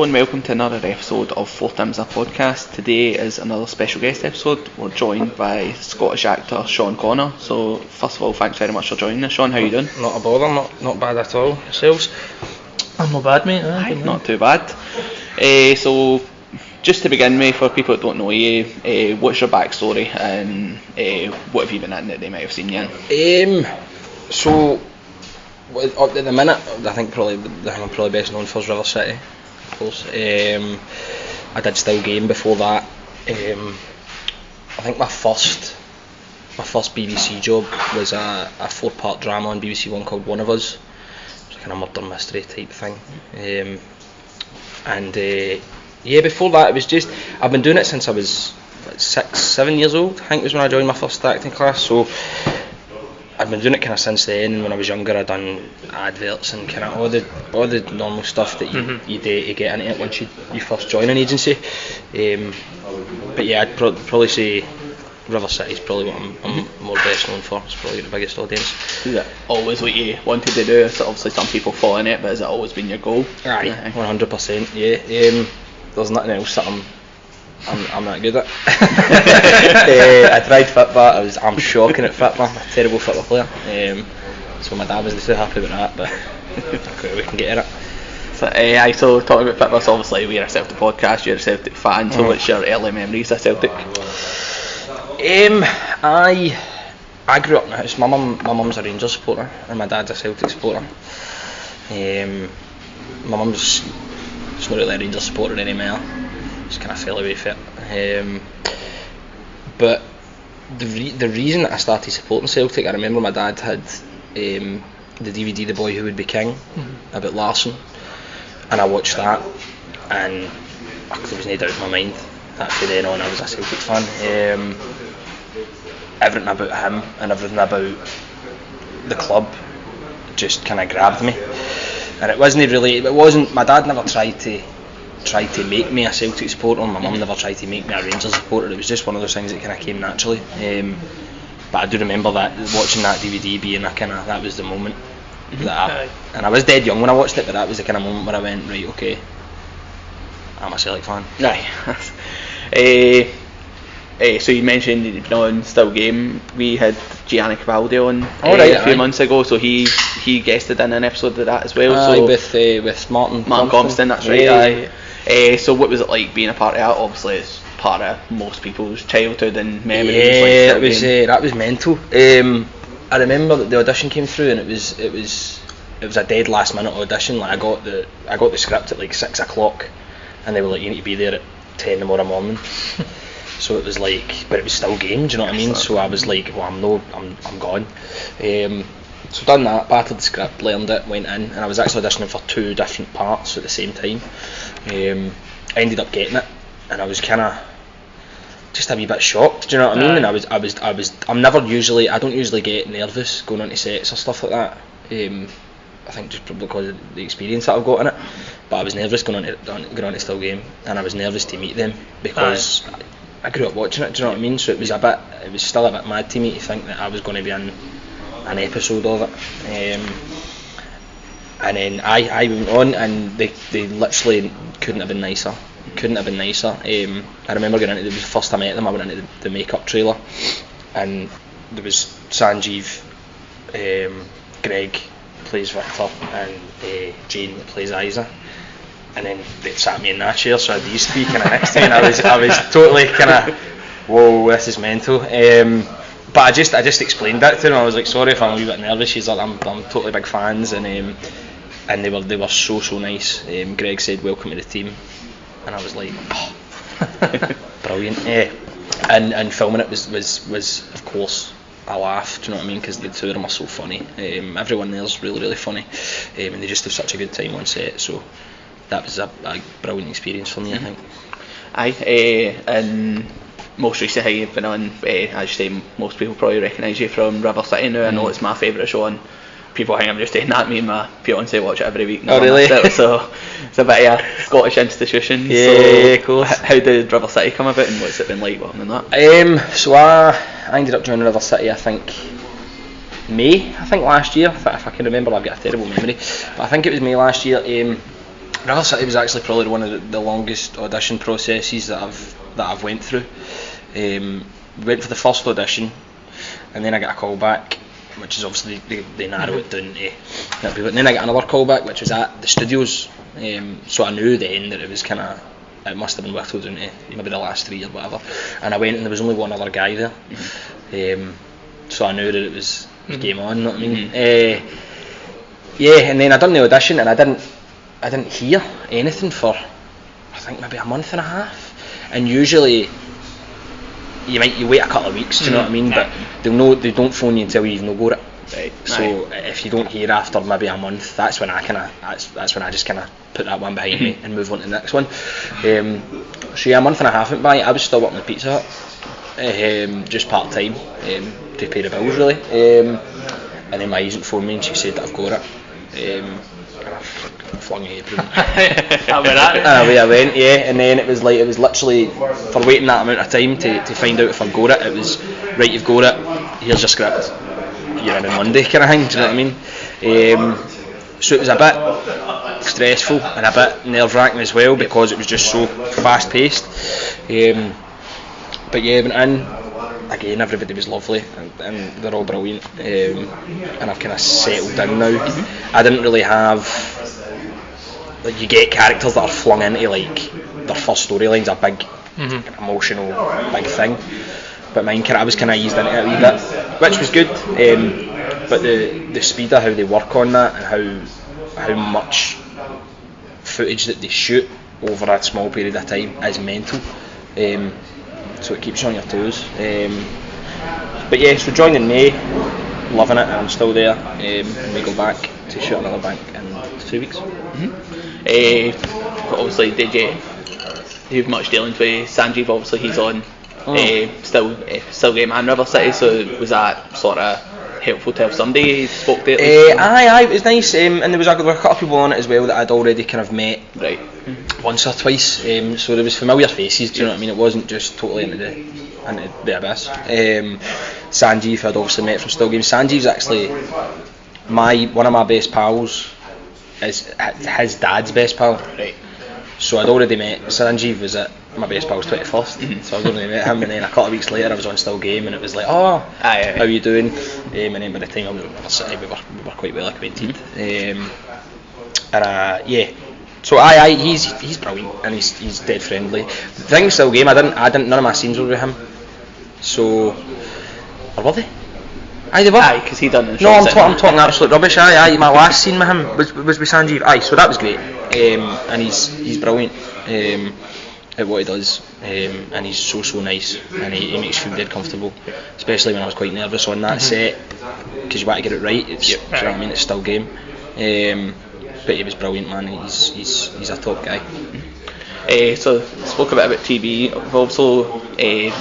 Hello and welcome to another episode of Four Times a Podcast. Today is another special guest episode. We're joined by Scottish actor Sean Connor. So first of all, thanks very much for joining us. Sean, how you doing? Not a bother, not bad at all. Yourselves? I'm not bad, mate. Not too bad. So just to begin with, for people that don't know you, what's your backstory and what have you been in that they might have seen you in? So at the minute, I think I'm probably best known for is River City, of course. I did Still Game before that. I think my first BBC job was a 4-part drama on BBC One called One of Us. It was a kind of murder mystery type thing. Before that it was just, I've been doing it since I was 6-7 years old. I think it was when I joined my first acting class. So I've been doing it kind of since then. And when I was younger, I'd done adverts and kind of all the normal stuff that you do to get into it once you first join an agency. But yeah, I'd probably say River City is probably what I'm more best known for. It's probably the biggest audience. Is it always what you wanted to do? So obviously some people fall in it, but has it always been your goal? Aye, 100%. Yeah. There's nothing else that I'm not good at. I tried football. I'm shocking at football. I'm a terrible football player. So my dad wasn't too happy about that, but we can get at it. So talking about football, so obviously we're a Celtic podcast, you're a Celtic fan, so what's your early memories of Celtic? I grew up in a house. My mum's a Rangers supporter and my dad's a Celtic supporter. My mum's not really a Rangers supporter anymore. Just kind of fell away from it. But the reason that I started supporting Celtic, I remember my dad had the DVD The Boy Who Would Be King about Larsson, and I watched that, and there was no doubt in my mind that from then on I was a Celtic fan. Everything about him and everything about the club just kind of grabbed me, and it wasn't. My dad never tried to make me a Celtic supporter. My mum never tried to make me a Rangers supporter. It was just one of those things that kind of came naturally. But I do remember that watching that DVD being that was the moment and I was dead young when I watched it, but that was the kind of moment where I went, right, okay, I'm a Celtic fan. Aye. So you mentioned you've been on Still Game. We had Gianni Cavaldi on a few months ago, so he guested in an episode of that as well. With Martin Compston, that's right. Yeah. So what was it like being a part of that? Obviously it's part of most people's childhood and memories. Yeah, that was mental. I remember that the audition came through and it was a dead last minute audition. Like I got the script at like 6 o'clock and they were like, you need to be there at 10 tomorrow morning. So it was like, but it was Still Game, do you know what I mean? So I was like, well, I'm gone. So done that, battered the script, learned it, went in, and I was actually auditioning for 2 different parts at the same time. I ended up getting it, and I was kind of just a wee bit shocked, do you know what I mean? And I don't usually get nervous going onto sets or stuff like that. I think just probably because of the experience that I've got in it. But I was nervous going on to Still Game, and I was nervous to meet them because I grew up watching it, do you know what I mean? So it was still a bit mad to me to think that I was going to be in an episode of it. And then I went on, and they literally couldn't have been nicer. I remember it was the first time I met them. I went into the makeup trailer, and there was Sanjeev, Greg plays Victor, and Jane that plays Isa. And then they sat me in that chair, so I had these 3 kind of next to me, and I was totally kind of, whoa, this is mental. But I just explained that to them. I was like, sorry if I'm a wee bit nervous. She's like, I'm totally big fans, and they were so nice. Greg said, welcome to the team, and I was like, oh, brilliant. And filming it was of course a laugh, do you know what I mean? Because the 2 of them are so funny. Everyone there's really funny, and they just have such a good time on set. So that was a brilliant experience for me, I think. And most recently you've been on, as you say, most people probably recognise you from River City now. I know it's my favourite show, and people think I'm just saying that. Me and my fiancée watch it every week. Oh really? So it's a bit of a Scottish institution. Yeah, of course. How did River City come about, and what's it been like working on that? So I ended up joining River City, I think May, last year, if I can remember. I've got a terrible memory, but I think it was May last year. River City was actually probably one of the longest audition processes that I've went through. Went for the first audition, and then I got a call back, which is obviously they narrow it down to that people. And then I got another call back, which was at the studios. So I knew then that it must have been whittled down to maybe the last 3 or whatever. And I went, and there was only one other guy there. So I knew that it was game on. You know what I mean? And then I done the audition, and I didn't hear anything for I think maybe a month and a half. And usually you wait a couple of weeks, do you know what I mean? But they don't phone you until you've no got it. Right. So if you don't hear after maybe a month, that's when I just kind of put that one behind me and move on to the next one. So a month and a half went by. I was still working at Pizza Hut, just part time, to pay the bills really. And then my agent phoned me and she said that I've got it. And I flung the apron. And away I went, and then it was literally for waiting that amount of time to find out if I've got it. It was right, you've got it. Here's your script. You're in on Monday, kind of thing. Do you know what I mean? So it was a bit stressful and a bit nerve-wracking as well because it was just so fast-paced. But yeah, went in. Again, everybody was lovely and they're all brilliant. And I've kind of settled down now. I didn't really have you get characters that are flung into their first storyline's a big emotional big thing. But mine, I was kind of eased into it a wee bit, which was good. But the speed of how they work on that and how much footage that they shoot over a small period of time is mental. So it keeps you on your toes. But yeah, so joined in May, loving it. I'm still there. And we go back to shoot another bank in 2 weeks. Obviously, did you have much dealings with Sanjeev? Obviously, he's on. Still game and River City, so was that sort of helpful to have somebody spoke to it? Aye, it was nice, and there were a couple of people on it as well that I'd already kind of met once or twice, so there was familiar faces, do you know what I mean? It wasn't just totally into the abyss. Sanjeev I'd obviously met from Still Games. Sanjeev's actually one of my best pals, is his dad's best pal. Right. So I'd already met Sanjeev, was at my best pal's 21st, so I'd already met him, and then a couple of weeks later I was on Still Game, and it was like, how are you doing? And then by the time I was at River City, we were quite well acquainted. So he's brilliant, and he's dead friendly. The thing with Still Game, I didn't none of my scenes were with him, so or were they? Aye, they were. Aye, because he done the No, I'm talking absolute rubbish. Aye, my last scene with him was with Sanjeev. Aye, so that was great. And he's brilliant at what he does. And he's so nice, and he makes you feel dead comfortable. Especially when I was quite nervous on that set, because you want to get it right. Do you know what I mean? It's Still Game. But he was brilliant, man. He's a top guy. So spoke a bit about TV. I've also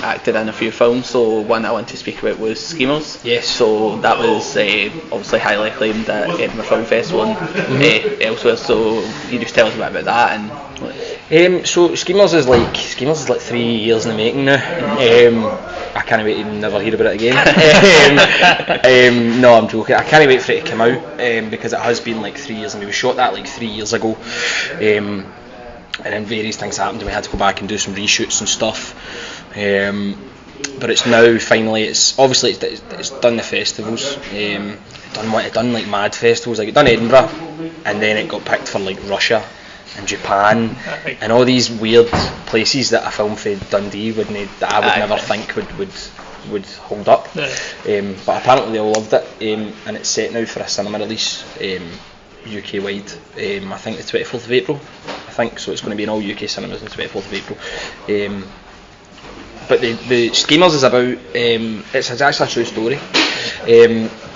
acted in a few films. So one I want to speak about was Schemers. Yes. So that was obviously highly acclaimed at Edinburgh Film Festival and elsewhere. So you just tell us a bit about that and. So Schemers is like 3 years in the making now. I can't wait to never hear about it again. No, I'm joking. I can't wait for it to come out because it has been like 3 years, and we shot that like 3 years ago. And then various things happened, and we had to go back and do some reshoots and stuff. But it's now finally. It's done the festivals. It done like mad festivals. Like it done Edinburgh, and then it got picked for like Russia and Japan and all these weird places that a film for Dundee that I would never think would hold up. But apparently they all loved it, and it's set now for a cinema release. UK wide, I think the 24th of April, so it's going to be in all UK cinemas on the 24th of April. But the Schemers is about, it's actually a true story.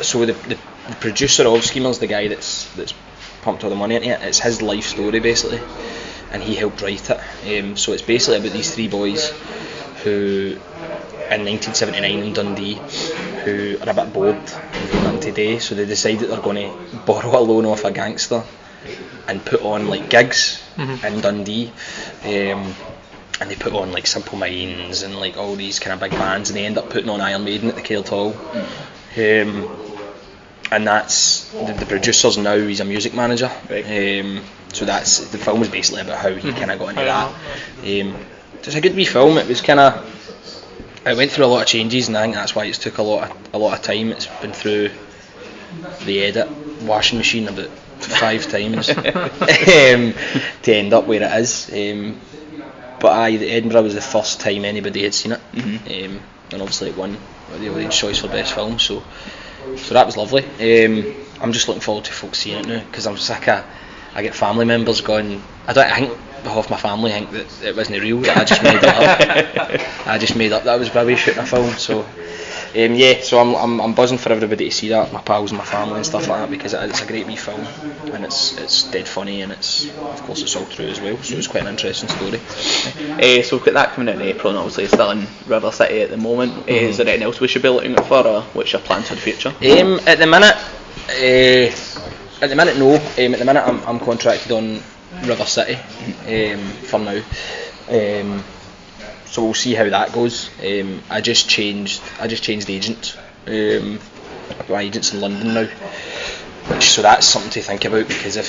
So the producer of Schemers, the guy that's pumped all the money into it, it's his life story basically, and he helped write it. So it's basically about these three boys who in 1979 in Dundee who are a bit bored of doing nothing today, so they decide that they're going to borrow a loan off a gangster and put on like gigs in Dundee, and they put on like Simple Minds and like all these kind of big bands, and they end up putting on Iron Maiden at the Caird Hall. and that's the producer's now, he's a music manager. Right. So that's the film was basically about how he kind of got into that. It's a good wee film. It was kind of, it went through a lot of changes, and I think that's why it's took a lot of time. It's been through the edit washing machine about 5 times to end up where it is. But the Edinburgh was the first time anybody had seen it, and obviously it won the audience choice for best film. So that was lovely. I'm just looking forward to folks seeing it now, because I'm sick of, I get family members going, I think half my family think that it wasn't real, that I just made it up. I just made up that I was probably shooting a film. So so I'm buzzing for everybody to see that, my pals and my family and stuff like that, because it's a great wee film, and it's dead funny, and it's, of course, it's all true as well, so it's quite an interesting story. So we've got that coming out in April, and obviously it's still in River City at the moment. Is there anything else we should be looking out for, or what's your plans for the future? At the minute, no. At the minute, I'm contracted on River City for now. So we'll see how that goes. I just changed agents. My agent's in London now, so that's something to think about, because if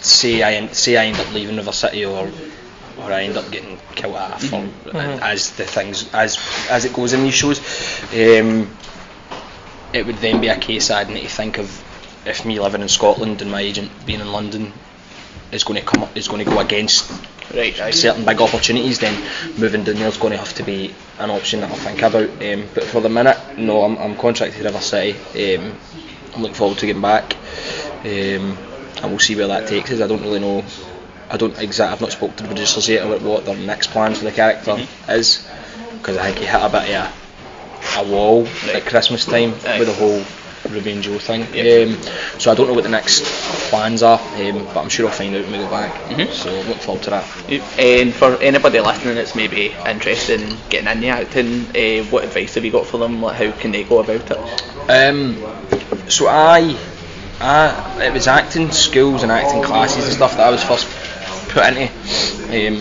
say I end up leaving River City, or I end up getting killed at a film, as it goes in these shows, it would then be a case I'd need to think of, if me living in Scotland and my agent being in London is going to go against certain big opportunities, then moving down there is going to have to be an option that I'll think about. But for the minute, no, I'm contracted to River City. I'm looking forward to getting back, and we'll see where that takes us. I don't really know. I've not spoken to the producers yet about what their next plans for the character is, because I think he hit a bit of a wall at Christmas time with the whole Ruby and Joe thing. So I don't know what the next plans are, but I'm sure I'll find out when we go back. So look forward to that. And for anybody listening that's maybe interested in getting into acting, what advice have you got for them? Like, how can they go about it? So it was acting schools and acting classes and stuff that I was first put into.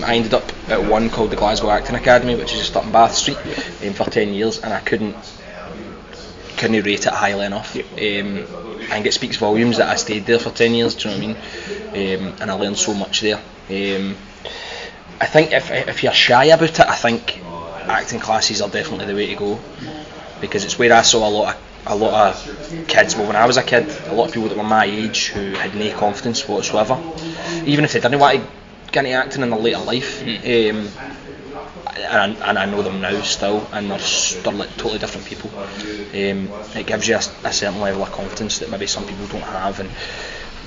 I ended up at one called the Glasgow Acting Academy, which is just up in Bath Street, for 10 years, and I couldn't rate it highly enough. I think it speaks volumes that I stayed there for 10 years, do you know what I mean? And I learned so much there. I think if you're shy about it, I think acting classes are definitely the way to go, because it's where I saw a lot of kids, well, when I was a kid, a lot of people that were my age who had no confidence whatsoever, even if they didn't want to get into acting in their later life. And I know them now still, and they're like totally different people. It gives you a certain level of confidence that maybe some people don't have, and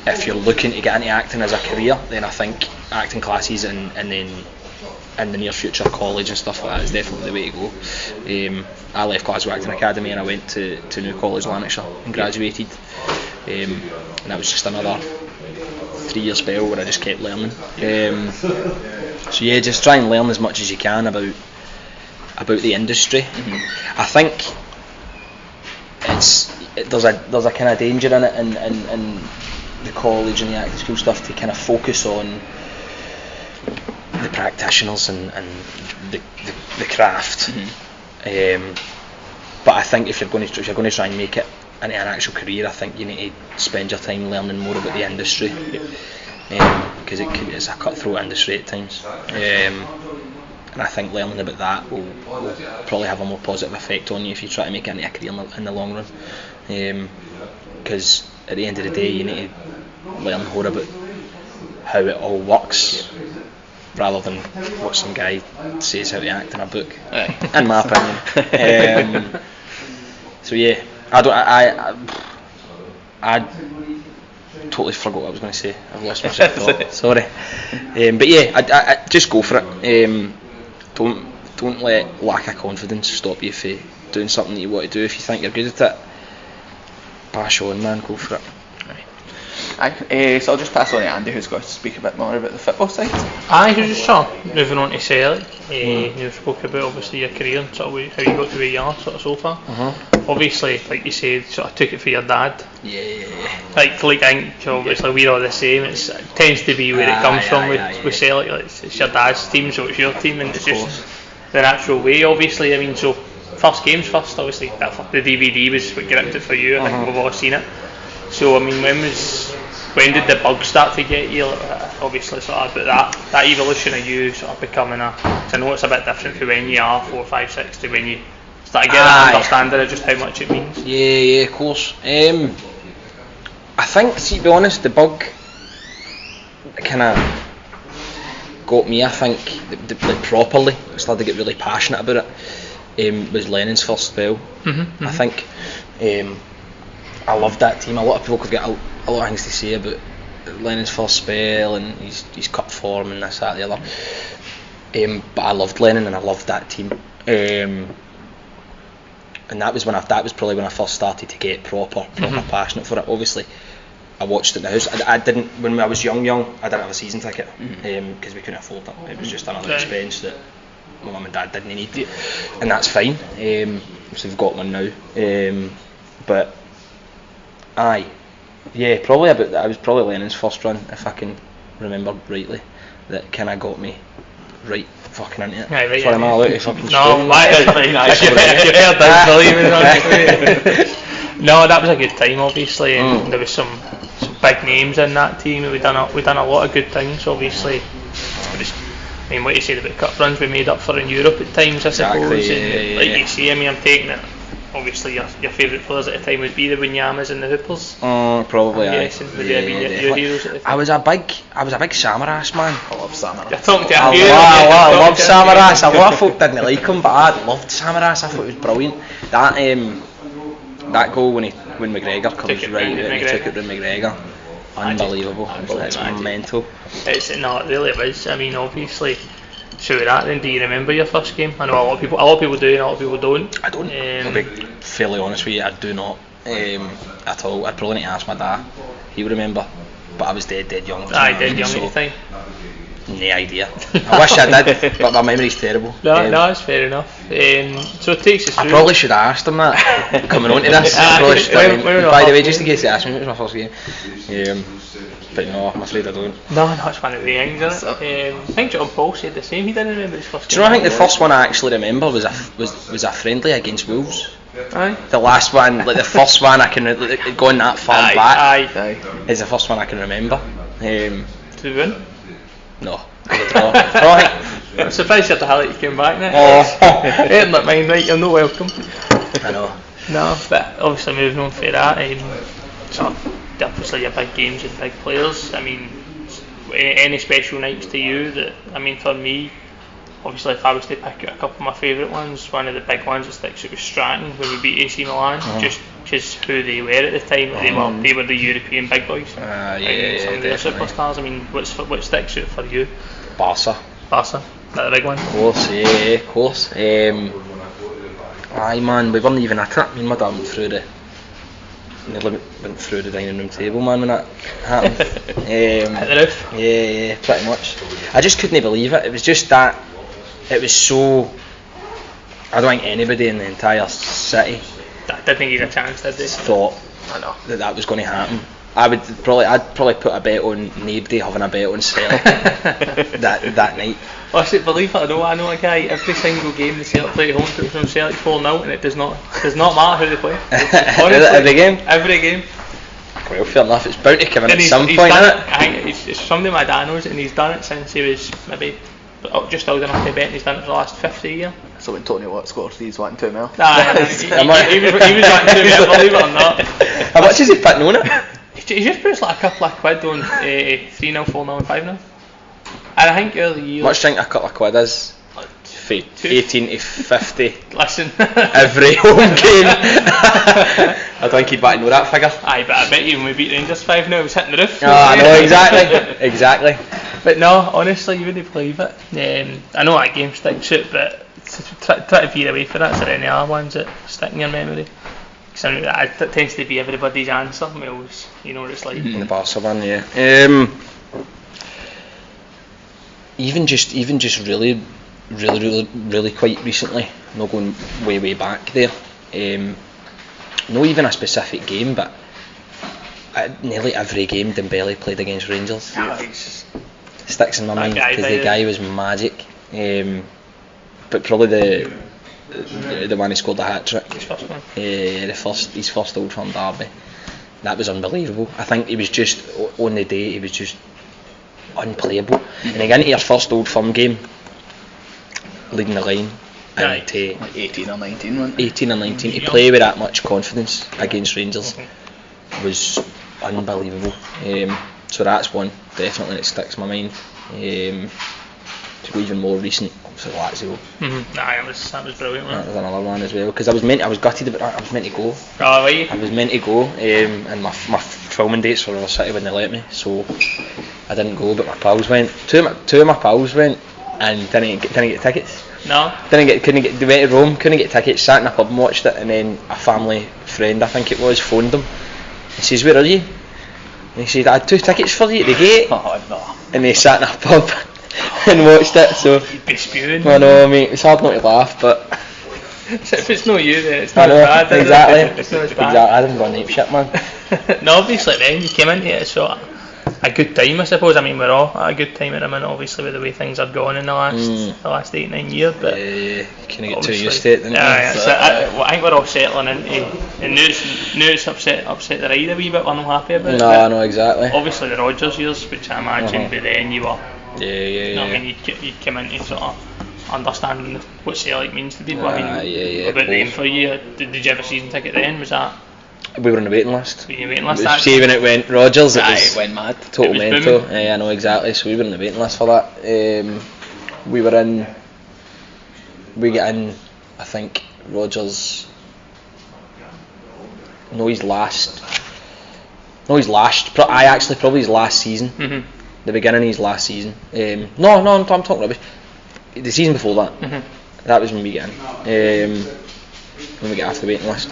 if you're looking to get into acting as a career, then I think acting classes and then in the near future college and stuff like that is definitely the way to go. I left Glasgow Acting Academy and I went to New College, Lanarkshire, and graduated, and that was just another 3-year spell where I just kept learning. So yeah, just try and learn as much as you can about the industry. I think there's a kind of danger in it, in the college and the acting school stuff, to kind of focus on the practitioners and the craft. But I think if you're going to try and make it into an actual career, I think you need to spend your time learning more about the industry, because it's a cutthroat industry at times, and I think learning about that will probably have a more positive effect on you if you try to make it into a career in the long run, because at the end of the day you need to learn more about how it all works, rather than what some guy says how to act in a book, in my opinion. So yeah, I totally forgot what I was going to say. I've lost my thought. Sorry. But yeah, I just go for it. Don't let lack of confidence stop you from doing something that you want to do. If you think you're good at it, pass on, man. Go for it. So I'll just pass on to Andy, who's going to speak a bit more about the football side. Just moving on to Celts. You spoke about obviously your career and sort of how you got to where you are sort of so far. Obviously, like you said, sort of took it for your dad. Yeah. Like I think obviously we're all the same. It tends to be where it comes from with Celtic. It's your dad's team, so it's your team, and it's just the natural way. Obviously, I mean, so first games first. Obviously, the DVD was what gripped it for you. I think we've all seen it. So I mean, when did the bug start to get you? Obviously, sort of about that evolution of you sort of becoming a. Cause I know it's a bit different from when you are 4, 5, 6 to when you start to get that understanding of just how much it means. Yeah, of course. I think, see, to be honest, the bug kind of got me. I think like properly started to get really passionate about it. Was Lennon's first spell. I think I loved that team. A lot of people could get a lot of things to say about Lennon's first spell and his cup form and this, that, the other. But I loved Lennon and I loved that team. And that was probably when I first started to get proper passionate for it. Obviously, I watched it in the house. I didn't, when I was young. I didn't have a season ticket because we couldn't afford it. It was just another expense that my mum and dad didn't need, and that's fine. So we've got one now. But probably about that. I was probably Lennon's first run, if I can remember rightly, that kind of got me right fucking into it. Right, Sorry, I'm all out of fucking No, no, that was a good time, obviously, and there was some big names in that team. We done a lot of good things, obviously. I mean, what you said about cup runs we made up for in Europe at times, I suppose. You see, I mean, I'm taking it. Obviously, your favourite players at the time would be the Winyamas and the Hoopers. Probably. Yes, would they have been your heroes at the time? I was a big Samaras man. I love Samaras. You're talking to I love Samaras. A lot of folk didn't like him, but I loved Samaras. I thought it was brilliant. That goal when McGregor comes right out and he took it to McGregor. Unbelievable. It's mental. It really was. I mean, obviously. So with that, then, do you remember your first game? I know a lot of people do and a lot of people don't. I don't. I'll be fairly honest with you, I do not at all. I'd probably need to ask my dad. He would remember, but I was dead young. Dead young at the time. No idea. I wish I did, but my memory's terrible. No, that's fair enough. So it takes us through. I probably should have asked him that coming on to this. I probably should. By the way, just in case he asked me, it was my first game. But no, I'm afraid I don't. No, it's one of the things, isn't it? I think John Paul said the same. He didn't remember his first game. Do you know? I think the first one I actually remember was a friendly against Wolves. Aye. The last one, like the first one, I can going that far back. Aye. Is the first one I can remember. Did we win? No. I'm surprised you had to highlight you came back now. Ain't that mine, right? You're not welcome. I know. No, but obviously moving on for that, obviously your big games and big players. I mean, any special nights to you? That, I mean, for me, obviously if I was to pick out a couple of my favourite ones, one of the big ones that sticks out was Stratton when we beat AC Milan, just because who they were at the time. They were the European big boys. Some of their superstars. I mean, what sticks out for you? Barca. That the big one? Of course. Aye man, we weren't even at it. Me and my dad went through the dining room table, man, when that happened. At the roof? Yeah, pretty much. I just couldn't believe it. It was just that. It was so. I don't think anybody in the entire city. I didn't think he had a chance, did they? Thought that was going to happen. I'd probably put a bet on nobody having a bet on Celtic that night. Actually, believe it or not, I know a guy, every single game the Celtic play at home puts from Celtic 4-0 and it does not matter who they play. Honestly, every game. Well, fair enough, it's bound to come in at some point, isn't it? I think it's something my dad knows, and he's done it since he was maybe just old enough to bet, and he's done it for the last 50 years. So when Tony Watt scores, he's wanting 2 mil. He was wanting 2 mil, believe it or not. How much is he putting on it? He just puts like a couple of quid on 3-0, 4-0 and 5-0. And I think early years. Much think a couple of quid is? 18 to 50. Listen. Every home game. I don't think he'd back know that figure. Aye, but I bet you when we beat Rangers 5-0 it was hitting the roof. I know, exactly. But no, honestly, you wouldn't believe it. I know that game sticks out, but try to veer away from that. Is there any other ones that stick in your memory? That tends to be everybody's answer. Mills, you know what it's like. The Barca one, yeah. Even just really quite recently. Not going way back there. Not even a specific game, but nearly every game Dembele played against Rangers. Sticks in my mind because the guy was magic. But probably the the one who scored the hat trick. His first one. His first Old Firm derby. That was unbelievable. I think he was just on the day. He was just unplayable. And again, to your first Old Firm game, leading the line, and like 18 or 19, wasn't 18 or 19 to play with that much confidence against Rangers was unbelievable. So that's one definitely that sticks in my mind. To go even more recent, obviously Lazio. That was brilliant. That was another one as well, because I was gutted about that. I was meant to go. Oh, were you? I was meant to go, and my filming dates were City when they let me, so I didn't go. But my pals went. Two of my pals went and didn't get tickets. No. They went to Rome, couldn't get tickets, sat in a pub and watched it, and then a family friend, I think it was, phoned them. He says, "Where are you?" And he said, "I had 2 tickets for you at the gate." Oh no. And they sat in a pub and watched it. So You'd be spewing. I know, mate. It's hard not to laugh, but If it's not you, then it's I not know, as bad. exactly. It's not as Exactly. bad. I didn't go ape shit, man. No, obviously then you came into it sort of a good time, I suppose. I mean, we're all at a good time at the minute, obviously, with the way things are going in the last 8-9 years. But you kind of get too obviously- used to it, didn't you? I think we're all settling into, and now it's upset the ride a wee bit. We're not happy about it. No, but I know exactly. obviously the Rodgers years, which I imagine by then you were. Yeah. You know what I mean? You came into sort of understanding what Celtic means to people. I mean, yeah, about them both. for you. Did you have a season ticket then? Was that We were on the waiting list. were you waiting list? See, when it went Rodgers, it Aye, was it went mad. total It was mental. booming. I know exactly. So we were on the waiting list for that. We were in. We get in. I think Rodgers. No, his last. Probably his last season. Mm-hmm. The beginning of his last season. No, I'm talking rubbish. The season before that. Mm-hmm. That was when we get in. When we get off the waiting list.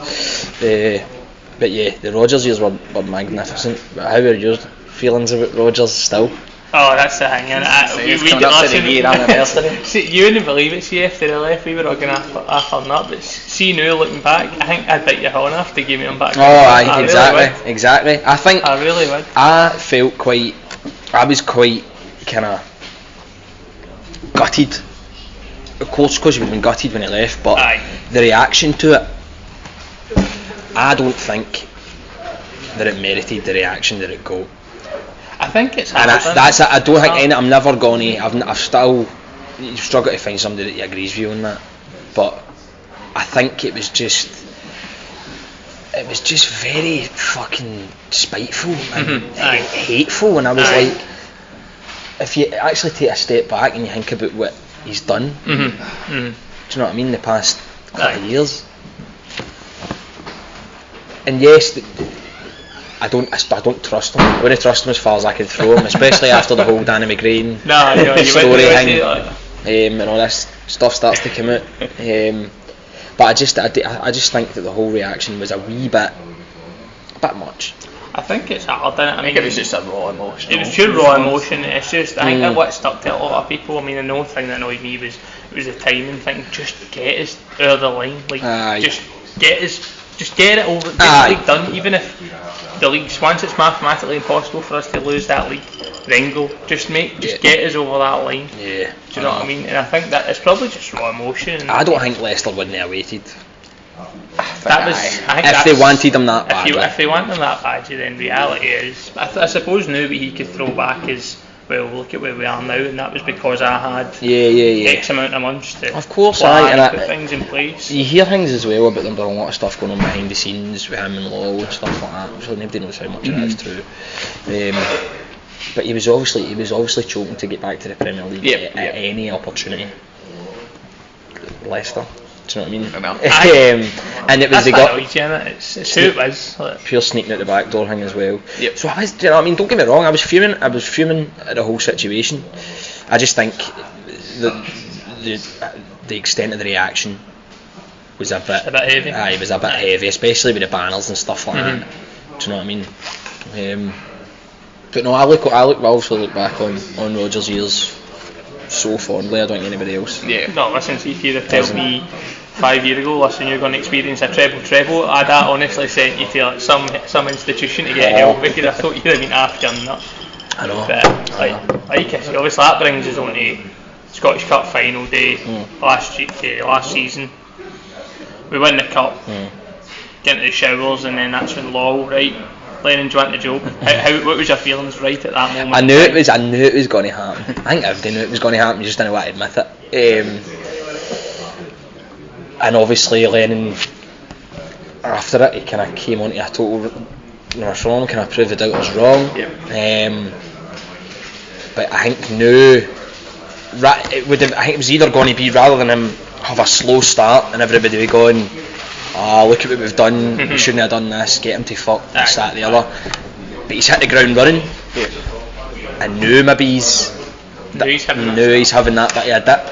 But yeah, the Rodgers years were magnificent. But how are your feelings about Rodgers still? Oh, that's the thing. And It's coming up to the year anniversary. See, you wouldn't believe it. See, after they left, we were all going after that. But see, now looking back, I think I'd bite your horn off to give me him back. Oh, aye, I exactly, Really would. exactly. I think I really would. I was quite kind of gutted. Of course, because he would have been gutted when he left, but Aye. the reaction to it, I don't think that it merited the reaction that it got. I think it's And happened. that's it. I don't think I'm never gonna. I've still struggled to find somebody that agrees with you on that. But I think it was just very fucking spiteful and Aye. hateful. And I was Aye. like, if you actually take a step back and you think about what he's done, do you know what I mean? The past couple of Aye. years. And yes, I don't trust him. I wouldn't trust him as far as I can throw him, especially after the whole Danny McGrain No, you story wouldn't thing, say that. and all this stuff starts to come out. But I just think that the whole reaction was a bit much. I think it's hard, innit? I think it was just a raw emotion. It was pure raw emotion. It's just, I think that what stuck to a lot of people. I mean, the only thing that annoyed me was the timing thing. Just get us out of the line, like Aye. just get it over, get Aye. the league done. Even if the league's once it's mathematically impossible for us to lose that league, then go. Just get us over that line. Yeah. Do you know what I mean? And I think that it's probably just raw emotion. And I don't think Leicester wouldn't have waited that was. I think if that's, they wanted him that badly. If they want them that badly, then reality is. I suppose now what he could throw back is, well, look at where we are now, and that was because I had Yeah. X amount of months to Of course, plan aye, and and put I- things in place. You hear things as well about them. There's a lot of stuff going on behind the scenes with him and Law and stuff like that. So nobody knows how much of that is true. But he was obviously choking to get back to the Premier League Yep, at any opportunity. Leicester, do you know what I mean? I know. And it was That's they what got annoys you, innit? It's who it was. Like, pure sneaking out the back door thing as well. Yep. So I was, do you know what I mean? Don't get me wrong. I was fuming at the whole situation. I just think the extent of the reaction was a bit heavy. Aye, it was a bit heavy, especially with the banners and stuff like that. Do you know what I mean? But no, I obviously look back on Rodgers' years so fondly. I don't think anybody else. Yeah. No, listen, see, if you'd have told me 5 years ago, listen, you're going to experience a treble, I'd honestly sent you to like some institution to get help, because I thought you'd have been half your nut. I know. But like obviously that brings us on to Scottish Cup final day last season. we win the cup, get into the showers, and then that's when Law, right, Lennon went to joke. What was your feelings right at that moment? I knew it was going to happen. I think everybody knew it was going to happen. You just didn't want to admit it. And obviously Lennon, after it, he kind of came onto a total was wrong, kind of proved the doubters wrong. But I think I think it was either going to be, rather than him have a slow start and everybody be going, look at what we've done, we shouldn't have done this, get him to fuck this, that, the other. But he's hit the ground running. I knew maybe he's having that bit of a dip,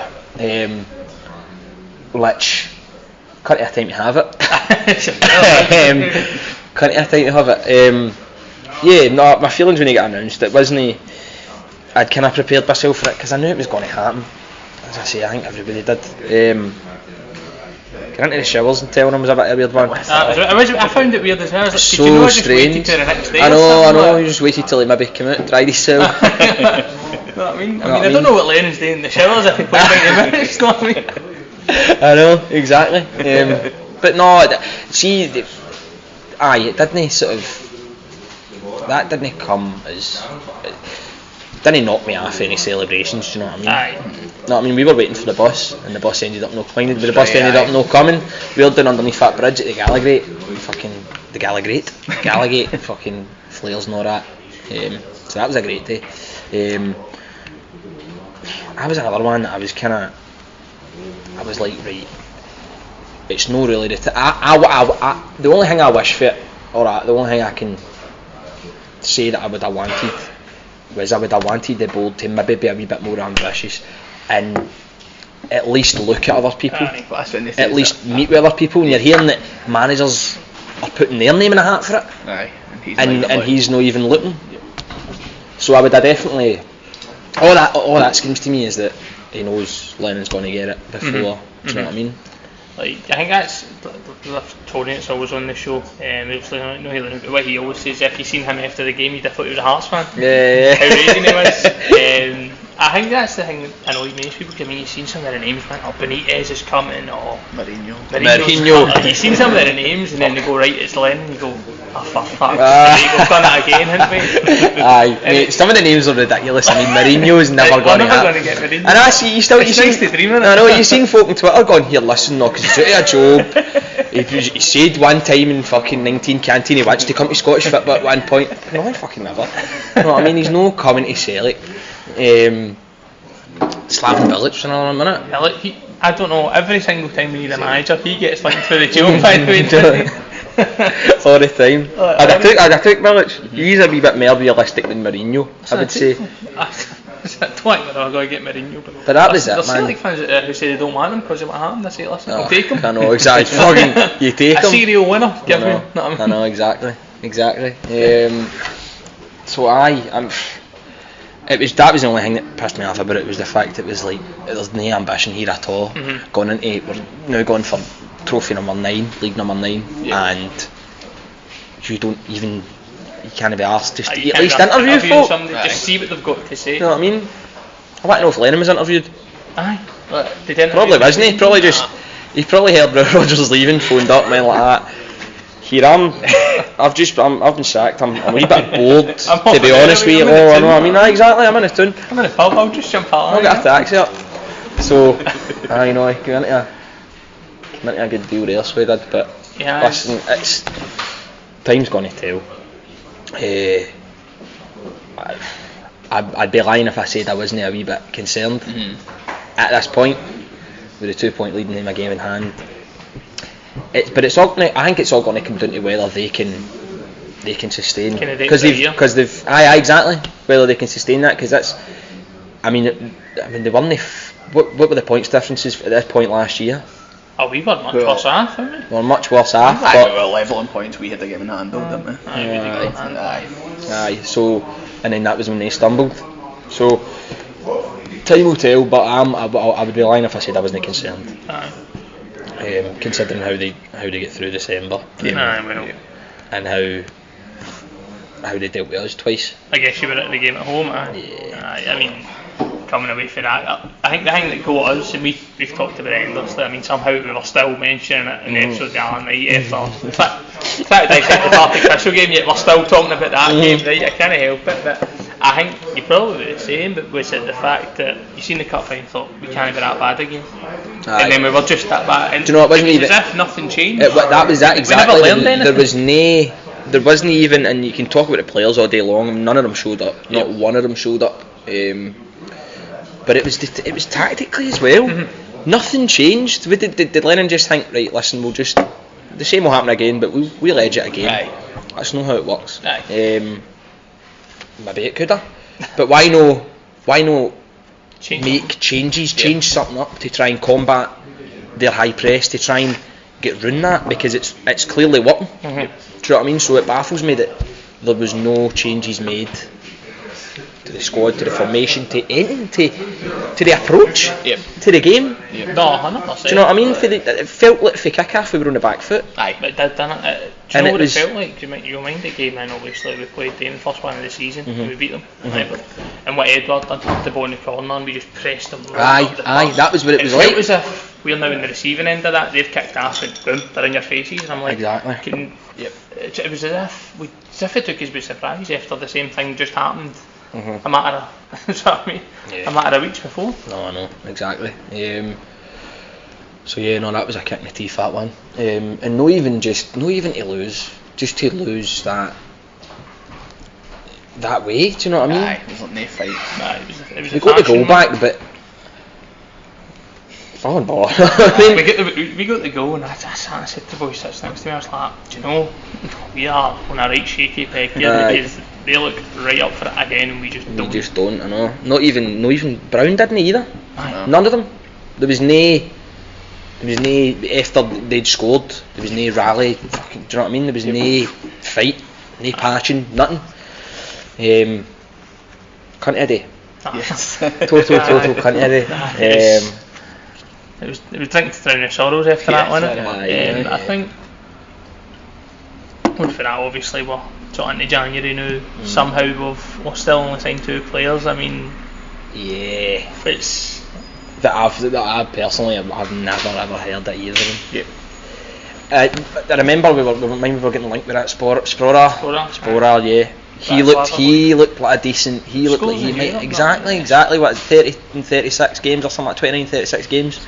which can't have time to have it. Can't have time to have it. My feelings when he got announced, it wasn't. I'd kind of prepared myself for it because I knew it was going to happen. As I say, I think everybody did. Get into the showers and telling him was a bit of a weird one. I found it weird as well. Like, so you know, strange. The next day I know. You just waited till he maybe came out, dried himself. You know what I mean? I don't know what Lennon's doing in the showers if he plays 90 minutes. You know what I mean? I know, exactly. But no, see, it didn't sort of. That didn't come as. Didn't knock me off any celebrations, do you know what I mean? No, I mean, we were waiting for the bus, and the bus ended up not coming. The bus ended up not coming. We were down underneath that bridge at the Gallagate, fucking flares and all that. So that was a great day. I was another one that I was like, right, it's no really the only thing I wish for it, or the only thing I can say that I would have wanted was I would have wanted the board to maybe be a wee bit more ambitious and at least look at other people, at least meet with other people. And you're hearing that managers are putting their name in a hat for it, and he's not even looking. So I would have definitely, all that screams to me is that he knows Lennon's going to get it before. Do you know what I mean? Like, I think that's Tony, it's always on the show. What he always says, if you seen him after the game, you'd have thought he was a Hearts fan. Yeah. How raging he was. I think that's the thing that annoyed most people. I mean, you've seen some of their names, man. Benitez is coming, or Mourinho. You've seen some of their names, and then they go, right, it's Lennon, and you go, oh fuck, we've done that again, haven't we? Aye, mate, some of the names are ridiculous. I mean, Mourinho's never going to happen. Get Mourinho. And I see, you seen folk on Twitter going, here, listen, no, because he's out of a job. He said one time in fucking 19 canteen he wants to come to Scottish football at one point. No, I fucking never. You know what I mean? He's no coming to Celtic. Slaven Bilic for another minute. I don't know, every single time we need a manager, he gets linked to the job, by the way. All the time. I'd have took Bilic. He's a wee bit more realistic than Mourinho, I would say. I don't think I'm going to get Mourinho, but that was it, man. There's Celtic fans who say they don't want him because of what happened. I say, listen, I'll take him. I know, exactly. Fucking, you take him. A serial winner, give me. I know, exactly. So that was the only thing that pissed me off about it, was the fact it was like there's no ambition here at all. We're now going for trophy number 9, league number 9, and you can't be asked to at least interview folk. Just see what they've got to say. You know what I mean? I want to know if Lennon was interviewed. Aye. They didn't. Probably wasn't he? He probably heard Rodgers leaving, phoned up, and went like that. Here I've been sacked. I'm a wee bit bored, to be honest with you. I know. I mean, exactly. I'm in a tune. I'm in a pub. I'll just jump out. I'll get a taxi up. So, I know. Came into a good deal there, so I did. But listen, it's time's going to tell. I'd be lying if I said I wasn't a wee bit concerned at this point with a 2-point lead in a game in hand. But it's all. I think it's all going to come down to whether they can sustain, because they've exactly, whether they can sustain that, because that's. I mean they won what were the points differences at this point last year? Oh, we were much worse off, haven't we? We were much worse off. We were level on points. We had the game in hand, didn't we? Aye. So, and then that was when they stumbled. So, time will tell. But I would be lying if I said I wasn't concerned. Considering how they get through December. And how they dealt with us twice. I guess you were at the game at home. I mean, coming away from that. I think the thing that got us, and we've talked about it endlessly, I mean, somehow we were still mentioning it in the episode the other night after. In fact, dissect the Partick Thistle game, yet we're still talking about that game, right? I can't help it, but I think you probably were the same, but was it the fact that you seen the cup final and thought, we can't be that bad again? Aye. And then we were just that bad. And do you know, it wasn't even even as if nothing changed. That was that exactly. We never learned anything. There wasn't even, and you can talk about the players all day long. None of them showed up. Not one of them showed up. But it was tactically as well. Mm-hmm. Nothing changed. Did Lennon just think, right? Listen, the same will happen again, but we'll edge it again. Aye. That's not how it works. Aye. Maybe it could have, but why no make changes, change something up to try and combat their high press, to try and get round that, because it's clearly working. Mm-hmm. Do you know what I mean? So it baffles me that there was no changes made to the squad, to the formation, to anything, to the approach, to the game. Yep. No, 100%. Do you know what I mean? It felt like for kick-off we were on the back foot. Aye, but it did, didn't it? Do you know what it felt like? You'll mind the game in, obviously, we played them the first one of the season, and we beat them. Mm-hmm. And what Edward done, the ball in the corner, and we just pressed them. Aye, that was what it was like. It was as if we're now in the receiving end of that, they've kicked off and boom, they're in your faces, and I'm like, exactly. It was as if it took us by surprise after the same thing just happened. Mm-hmm. A matter of weeks before. No, I know, exactly. So that was a kick in the teeth, that one. And not even to lose, just to lose that way. Do you know what I mean? Aye, it was like no fight. Aye, it was we got the goal back, but fucking ball. we got the goal, and I said to the boys sits next to me, I was like, do you know, we are on a right shaky peg here, because they look right up for it again, and we just don't. I know. Not even Brown didn't either. Aye. None of them. There was no after they'd scored. There was no rally. Fucking, do you know what I mean? There was no fight, no passion, nothing. Cunt of the day. Yes. Total cunt of the day. It was drink to drown your sorrows after that, wasn't it? I think for that, obviously we're sort of into January now. Somehow we're still only signed 2 players. I mean, it's that I personally have never ever heard of either of them. I remember we were getting linked with that Spora. Yeah. He looked like a decent. He looked like he might exactly what 30 and 36 games or something like 29, 36 games,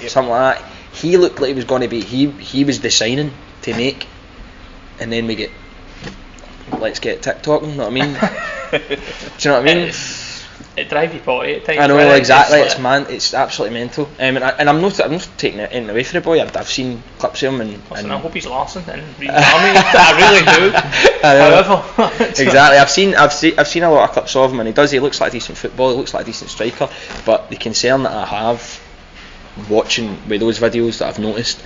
something like that. He looked like he was going to be. He was the signing to make, and then we get. Let's get TikTok. You know what I mean? Do you know what I mean? It drives you potty at times. I know exactly. It's absolutely mental. And I'm not taking it away from the boy. I've seen clips of him and I hope he's Larson and reading army. I really do. However, exactly. I've seen a lot of clips of him, and he looks like a decent footballer. He looks like a decent striker. But the concern that I have watching with those videos that I've noticed,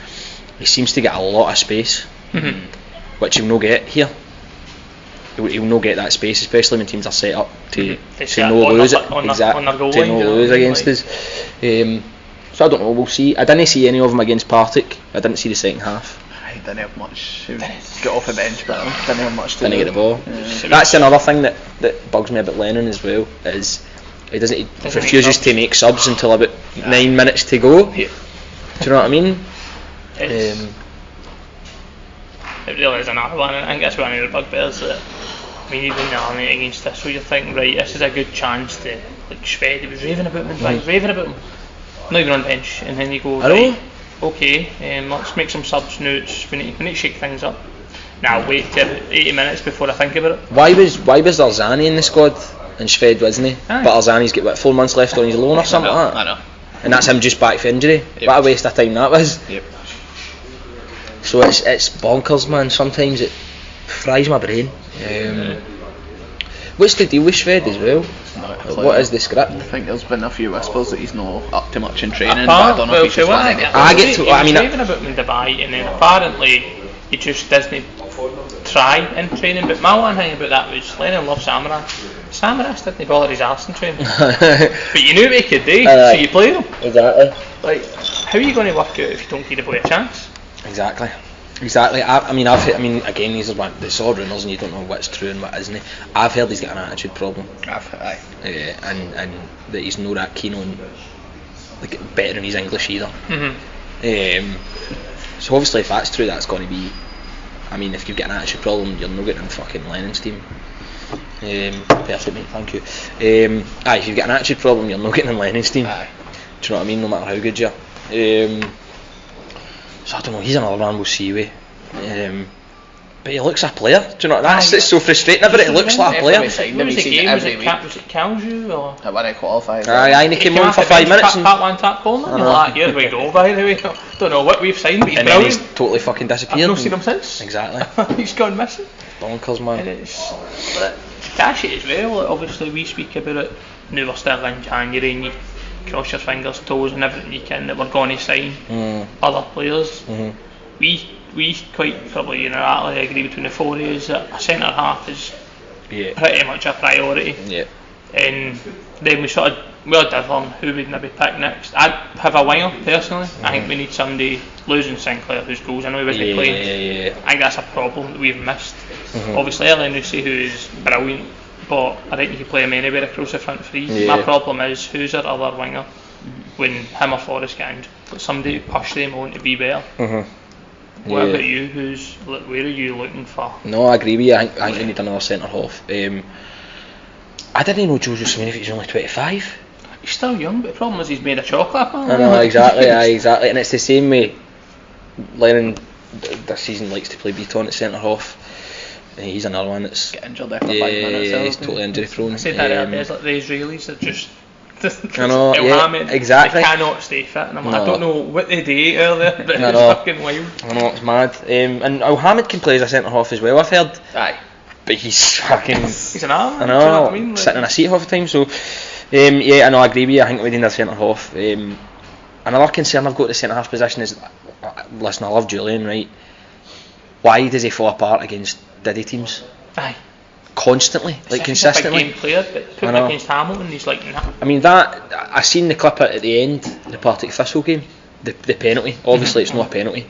he seems to get a lot of space, which he'll not get here. He'll not get that space, especially when teams are set up to no lose it. To no lose against us. So I don't know, we'll see. I didn't see any of them against Partick. I didn't see the second half. I didn't have much. Get off the bench, but I didn't have much to didn't get the ball. That's another thing that bugs me about Lennon as well, is he refuses to make subs until about 9 minutes to go. Do you know what I mean? It really is another one. I think that's one of the bugbears that, I mean, even in the army against this, where you're thinking, right, this is a good chance to, like Shved, he was raving about him, not even on bench, and then you go, right, okay, let's make some subs now, we need to shake things up. Now wait till 80 minutes before I think about it. Why was Arzani in the squad and Shved wasn't he? But Arzani's got 4 months left on his loan or something like that. I know. And that's him just back for injury. What a waste of time that was. So it's bonkers, man. Sometimes it fries my brain. What's the deal with Shved as well? What is the script? I think there's been a few whispers that he's not up to much in training, but I don't know if he's just I was raving about him in Dubai, and then apparently he just doesn't try in training. But my one thing about that was Lennon loves Samaras. Samaras didn't bother his arse in training. But you knew what he could do, so you played him. Exactly. Like, how are you going to work out if you don't give the boy a chance? Exactly. Exactly. I mean, again, these are it's all rumours, and you don't know what's true and what isn't. I've heard he's got an attitude problem. Aye. And that he's not that keen on like bettering his English either. So obviously, if that's true, that's going to be. I mean, if you've got an attitude problem, you're not getting in fucking Lennon's team. Perfect, mate. Thank you. If you've got an attitude problem, you're not getting in Lennon's team. Aye. Do you know what I mean? No matter how good you are. So I don't know. He's another man we'll see with. But he looks like a player. Do you know? It's so frustrating. But it looks like a player. Was it Calju or? When I qualified. Aye, and he came on for 5 minutes. Part one, tap corner. You're like, here we go. By the way, don't know what we've signed, but he's and brilliant. Then he's totally fucking disappeared. I've not seen him since. Exactly. He's gone missing. Bonkers, man. And it's Tashi as well. Obviously, we speak about it. Now we're still in January, and you cross your fingers, toes, and everything you can that we're going to sign other players. We quite probably unilaterally agree between the four of us that a centre half is pretty much a priority. Yeah. And then we're different on who we'd maybe pick next. I'd have a winger personally. I think we need somebody losing Sinclair whose goals I know he wasn't playing. I think that's a problem that we've missed. Obviously Elyounoussi, who is brilliant, but I think you can play him anywhere across the front three. My problem is who's our other winger when him or Forrest get injured. Somebody to push them on to be better. What about you? Where are you looking for? No, I agree with you. I think we need another centre half. I didn't know Jojo Simeone was only 25. He's still young, but the problem is he's made of chocolate. I know, exactly. Exactly. And it's the same way Lennon this season likes to play Beaton at centre half. He's another one that's get injured after 5 minutes. Yeah, he's totally injury prone. I said that earlier. It's like the Israelis are just. I know, exactly. They cannot stay fit, and I don't know what they did earlier, but it's fucking wild. I know, it's mad. And Al-Hamid can play as a centre half as well, I've heard. Aye. But he's fucking. He's an arm. I know, do you know what I mean? sitting in a seat half the time. So, I know, I agree with you. I think we need a centre half. Another concern I've got at the centre half position is, listen, I love Julian, right? Why does he fall apart against Diddy teams? Aye. Constantly, like consistently. He's a big game player, but put him against Hamilton, he's like, nah. I mean, I seen the clip at the end, the Partick Thistle game, the penalty. Obviously, it's not a penalty,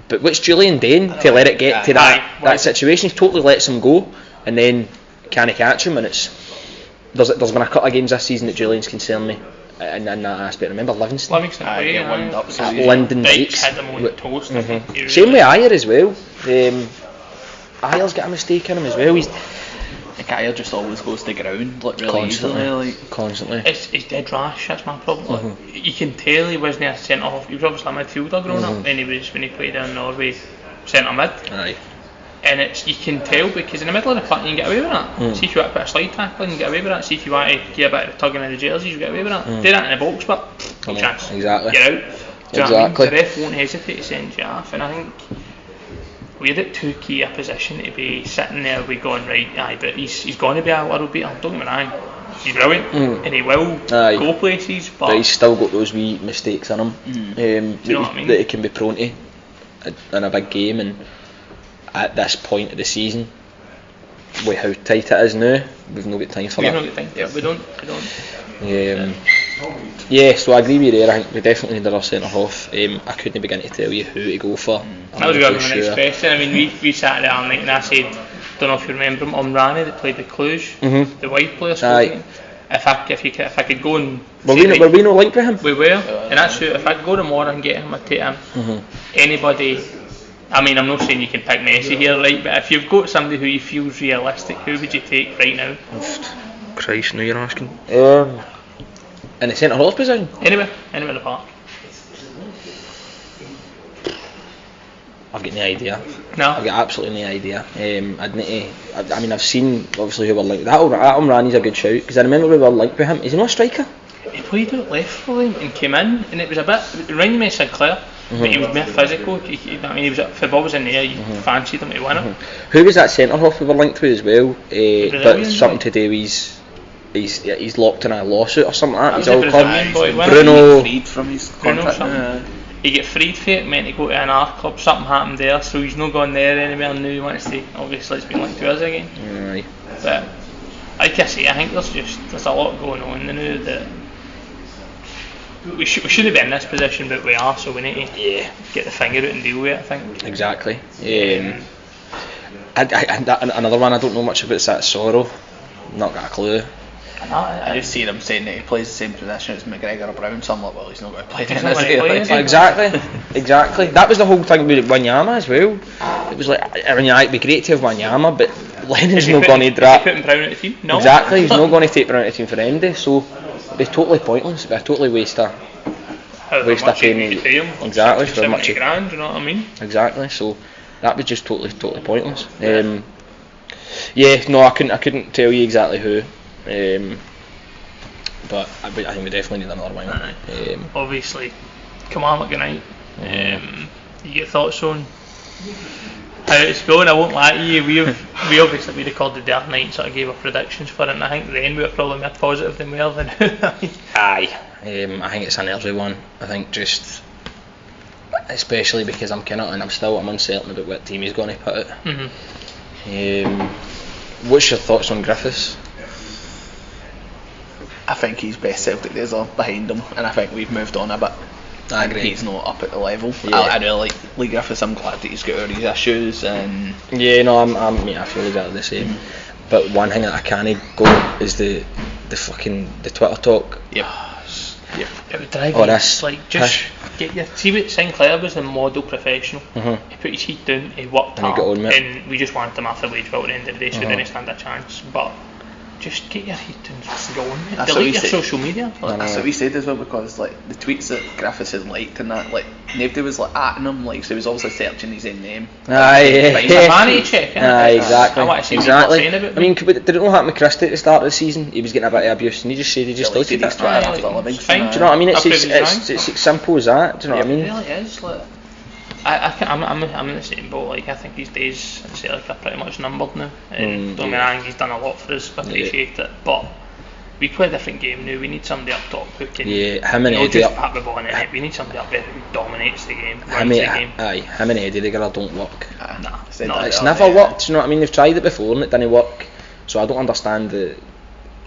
but what's Julian doing to let it get to that situation? He totally lets him go, and then can't catch him, and there's been a couple of games this season that Julian's concerned me in that aspect. Remember Livingston? Lyndon Dykes. Same with Ayer as well. Ayer's got a mistake in him as well. Ayer just always goes to ground, like really easily. Constantly. It's dead rash. That's my problem. You can tell he wasn't a centre half. He was obviously a midfielder growing up, and when he played in Norway, centre mid. Aye. And you can tell because in the middle of the park you can get away with that. See if you want to put a slide tackle, you can get away with that. See if you want to get a bit of tugging of the jerseys, you get away with that. Do that in the box, but no chance. Exactly. Get out. Do you know what I mean? The ref won't hesitate to send you off, and I think we're at too key a position to be sitting there with going right. But he's going to be a world beater. Don't get me wrong. He's brilliant, and he will go places. But he's still got those wee mistakes in him. Do you know what I mean? That he can be prone to in a big game, and at this point of the season, with how tight it is now, we've not got time for that. We don't. So I agree with you there. I think we definitely need another centre half. I couldn't begin to tell you who to go for. That was going to be my next question. I mean, we sat there all night and I said, don't know if you remember him, Omrani that played with Cluj, the white player. If I could go and were we no linked with him? We were, and that's true. If I could go tomorrow and get him, I'd take him. Anybody. I mean, I'm not saying you can pick Messi here, right? But if you've got somebody who you feel is realistic, who would you take right now? Christ, now you're asking. In the centre half position? Anywhere in the park. I've got no idea. No? I've got absolutely no idea. I'd need to, I mean, I've seen obviously who we're linked with. That Omrani's a good shout, because I remember we were linked with him. Is he not a striker? He played out left for him and came in, and it reminded me of Sinclair. But he was more physical. If the ball was in the air, you fancied him to win it. Who was that centre half we were linked with as well? But something to do with he's locked in a lawsuit or something like that. He's all club. Bruno. Freed from his contract. He get freed for it, meant to go to an art club. Something happened there, so he's not gone there anywhere. Now he wants to. Obviously, it's been linked to us again. Right. But like I say, I think there's a lot going on now that we shouldn't be in this position, but we are, so we need to get the finger out and deal with it, I think. Exactly. Another one I don't know much about is that Sorrow. Not got a clue. I just see him saying that he plays the same position as McGregor or Brown, so I'm like, well, he's not going to play He's in not this gonna play, is he? Exactly. That was the whole thing with Wanyama as well. It was like, I mean, it'd be great to have Wanyama, but Lennon's not going to drop. Is he putting Brown at the team? No. Exactly, he's not going to take Brown at the team for Andy, so it'd be totally pointless. It'd be a totally waste of paying him. Exactly, for 70 much grand, you know what I mean? Exactly, so that was just totally pointless. I couldn't tell you exactly who. But I think we definitely need another winger. Obviously, Kilmarnock United. You get thoughts on how it's going? I won't lie to you. We obviously recorded the other night and sort of gave our predictions for it, and I think then we were probably more positive than we are than. Aye. I think it's an early one. I think just, especially because I'm uncertain about what team he's going to put it. What's your thoughts on Griffiths? I think he's best Celtic days are behind him, and I think we've moved on a bit. I agree. He's not up at the level. Yeah. I really like Lee Griffiths. I'm glad that he's got all his issues, and I feel exactly the same. But one thing that I can't go is the Twitter talk. Yep. It would drive Oh, me. this Like, just get your. See what Sinclair was, the model professional. He put his heat down, he worked And he hard, got on with it. and we just wanted him after wage bill at the end of the day, so he didn't stand a chance. But just get your heat and just go on. That's what Delete we your say. social media. That's what we said as well, because like the tweets that Griffiths had liked and that, like nobody was like atting him, like, so he was obviously searching his own name. It's a vanity check, isn't it? Exactly. I want to see what people are saying about I mean, did it not happen with Christie at the start of the season? He was getting a bit of abuse, and he just said he just deleted his it. Twitter after living. It's fine. Do you know what I mean? It's I've as simple as that. Do you know what I mean? It really is. Like, I'm in the same boat. Like, I think these days, I'd say, like, are pretty much numbered now. Don't get me wrong, he's done a lot for us. I appreciate it, but we play a different game now. We need somebody up top who can him and Eddie just up. pat the ball in the net. We need somebody up there who dominates the game, Him wins the game. and Eddie together don't work. Nah, It's never worked. You know what I mean? They've tried it before and it didn't work. So I don't understand the.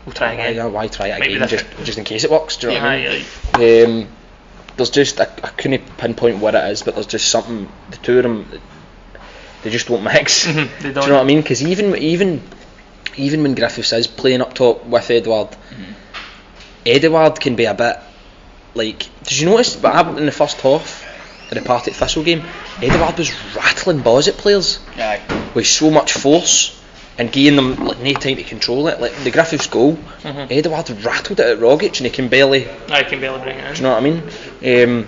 We'll try again. Why try it Maybe again just in case it works? Do you know what I mean? There's just I couldn't pinpoint what it is, but there's just something. The two of them, they just don't mix. They Do don't. you know what I mean? Because even when Griffiths is playing up top with Edward, Edward can be a bit like. Did you notice what happened in the first half of the Partick Thistle game? Edward was rattling balls at players with so much force and giving them like no time to control it. Like the Griffiths goal, Edward rattled it at Rogic and he can barely. I can barely bring it in. Do you know what I mean?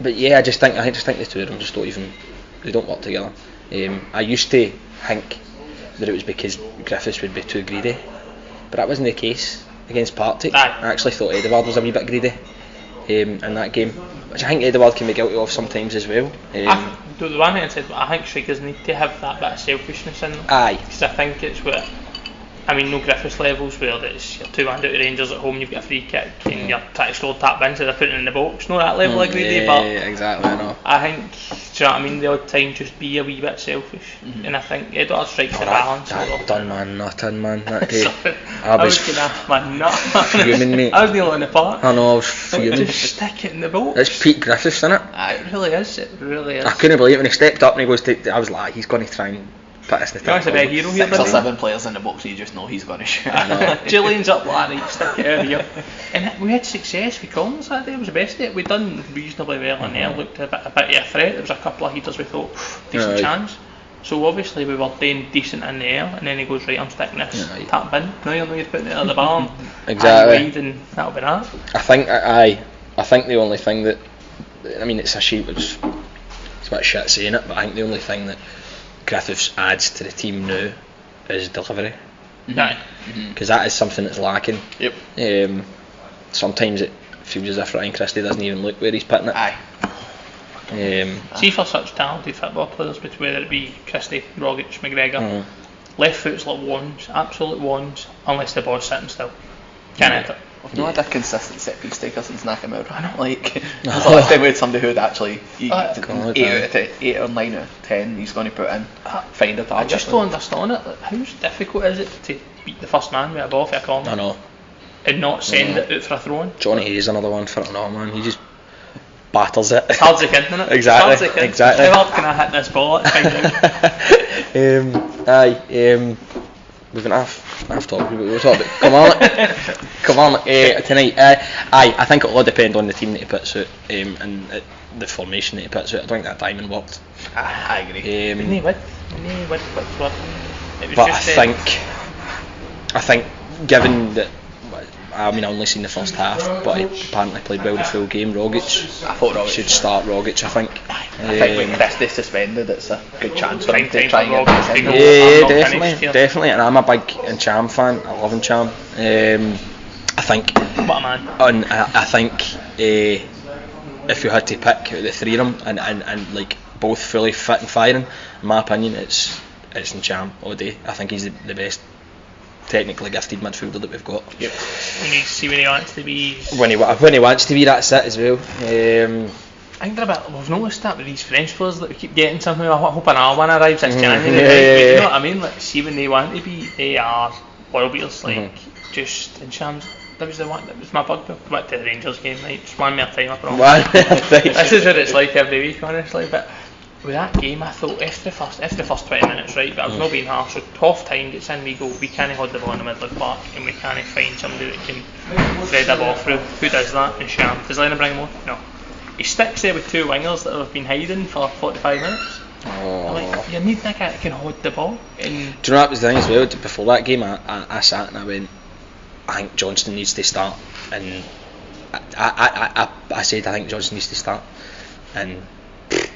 But yeah, I just think the two of them just they don't work together. I used to think that it was because Griffiths would be too greedy, but that wasn't the case against Partick. I actually thought Edward was a wee bit greedy in that game, which I think Edward can be guilty of sometimes as well. The one thing I said, I think strikers need to have that bit of selfishness in them. Because I think it's where, I mean, no Griffiths levels where it's you're 2-1 out to Rangers at home, you've got a free kick and you're trying to score tap in instead of putting it in the box. No, that level of greedy, but exactly, I know. I think, do you know what I mean, the odd time just be a wee bit selfish, and I think Edward strikes the balance. Done man, that day. I was getting off my nut. Fuming, mate. I was nearly in the park. I know, I was fuming. Just stick it in the box. It's Pete Griffiths, isn't it? It really is. It really is. I couldn't believe it when he stepped up and he goes to. I was like, he's going to try and put us in the He's a big hero here, 6 or 7 players in the box, you just know he's going to shoot. Gillian's up, Larry, stick it out here. And we had success with Collins that day, it was the best day. We'd done reasonably well in there, looked a bit of a threat. There was a couple of heaters we thought, decent chance. So obviously we were doing decent in the air, and then he goes, right, I'm sticking this tap bin. Now you know you're putting it at the bar. Exactly. Wide, and that'll be that. I think the only thing that, I mean, it's a bit shit saying it, but I think the only thing that Griffiths adds to the team now is delivery. Because that is something that's lacking. Sometimes it feels as if Ryan Christie doesn't even look where he's putting it. See, for such talented football players, whether it be Christie, Rogic, McGregor, left foot's like wands, absolute wands, unless the ball's sitting still. Can't hit it. I've not had a consistent set piece taker since Nakamura. Like, there's a lot of time with somebody who'd actually 8 or 9 out of 10 he's going to put in, find a target. I just don't understand it. Like, how difficult is it to beat the first man with a ball for a corner? I know. and not send it out for a throw-in. Johnny Hayes another one for it. No man, he just batters it. It's hard as a kid, isn't it? Exactly. Exactly. How hard can I hit this ball? We've been half talking, but we'll talk about. Come on, tonight. I think it'll all depend on the team that he puts out, and the formation that he puts out. I don't think that diamond worked. I agree. Didn't he win? But I think, given that, I mean, I only seen the first half, but he apparently played well the full game. Rogic, I thought Rogic should start. Rogic, I think. I think with Christie suspended, it's a good chance for him to Time try for and Rogic get to this in. go. Definitely, and I'm a big Encham fan. I love Encham. I think, What a man. and I think if you had to pick out the three of them and like both fully fit and firing, in my opinion, it's Encham all day. I think he's the best technically gifted midfielder that we've got. Yep. We need to see when he wants to be. When he wants to be, that's it as well. I think we've noticed that with these French players that we keep getting somehow. I hope another one arrives this January. Yeah. You know what I mean? Like, see when they want to be, they are world beaters. Like just in Shams. That was the one. That was my bugbear. Went to the Rangers game night. Just one more time. I promise. This is what it's like every week, honestly. But with that game, I thought after the first 20 minutes, right? But I was not being harsh. So half time gets in, we go. We can't hold the ball in the middle of the park, and we can't find somebody that can thread the ball through. Who does that? And Sham. Does Lennon bring him on? No. He sticks there with two wingers that have been hiding for 45 minutes. I'm like, you need that guy that can hold the ball. And do you know what was the thing as well? Before that game, I sat and I went, I think Johnston needs to start, and I said I think Johnston needs to start, and it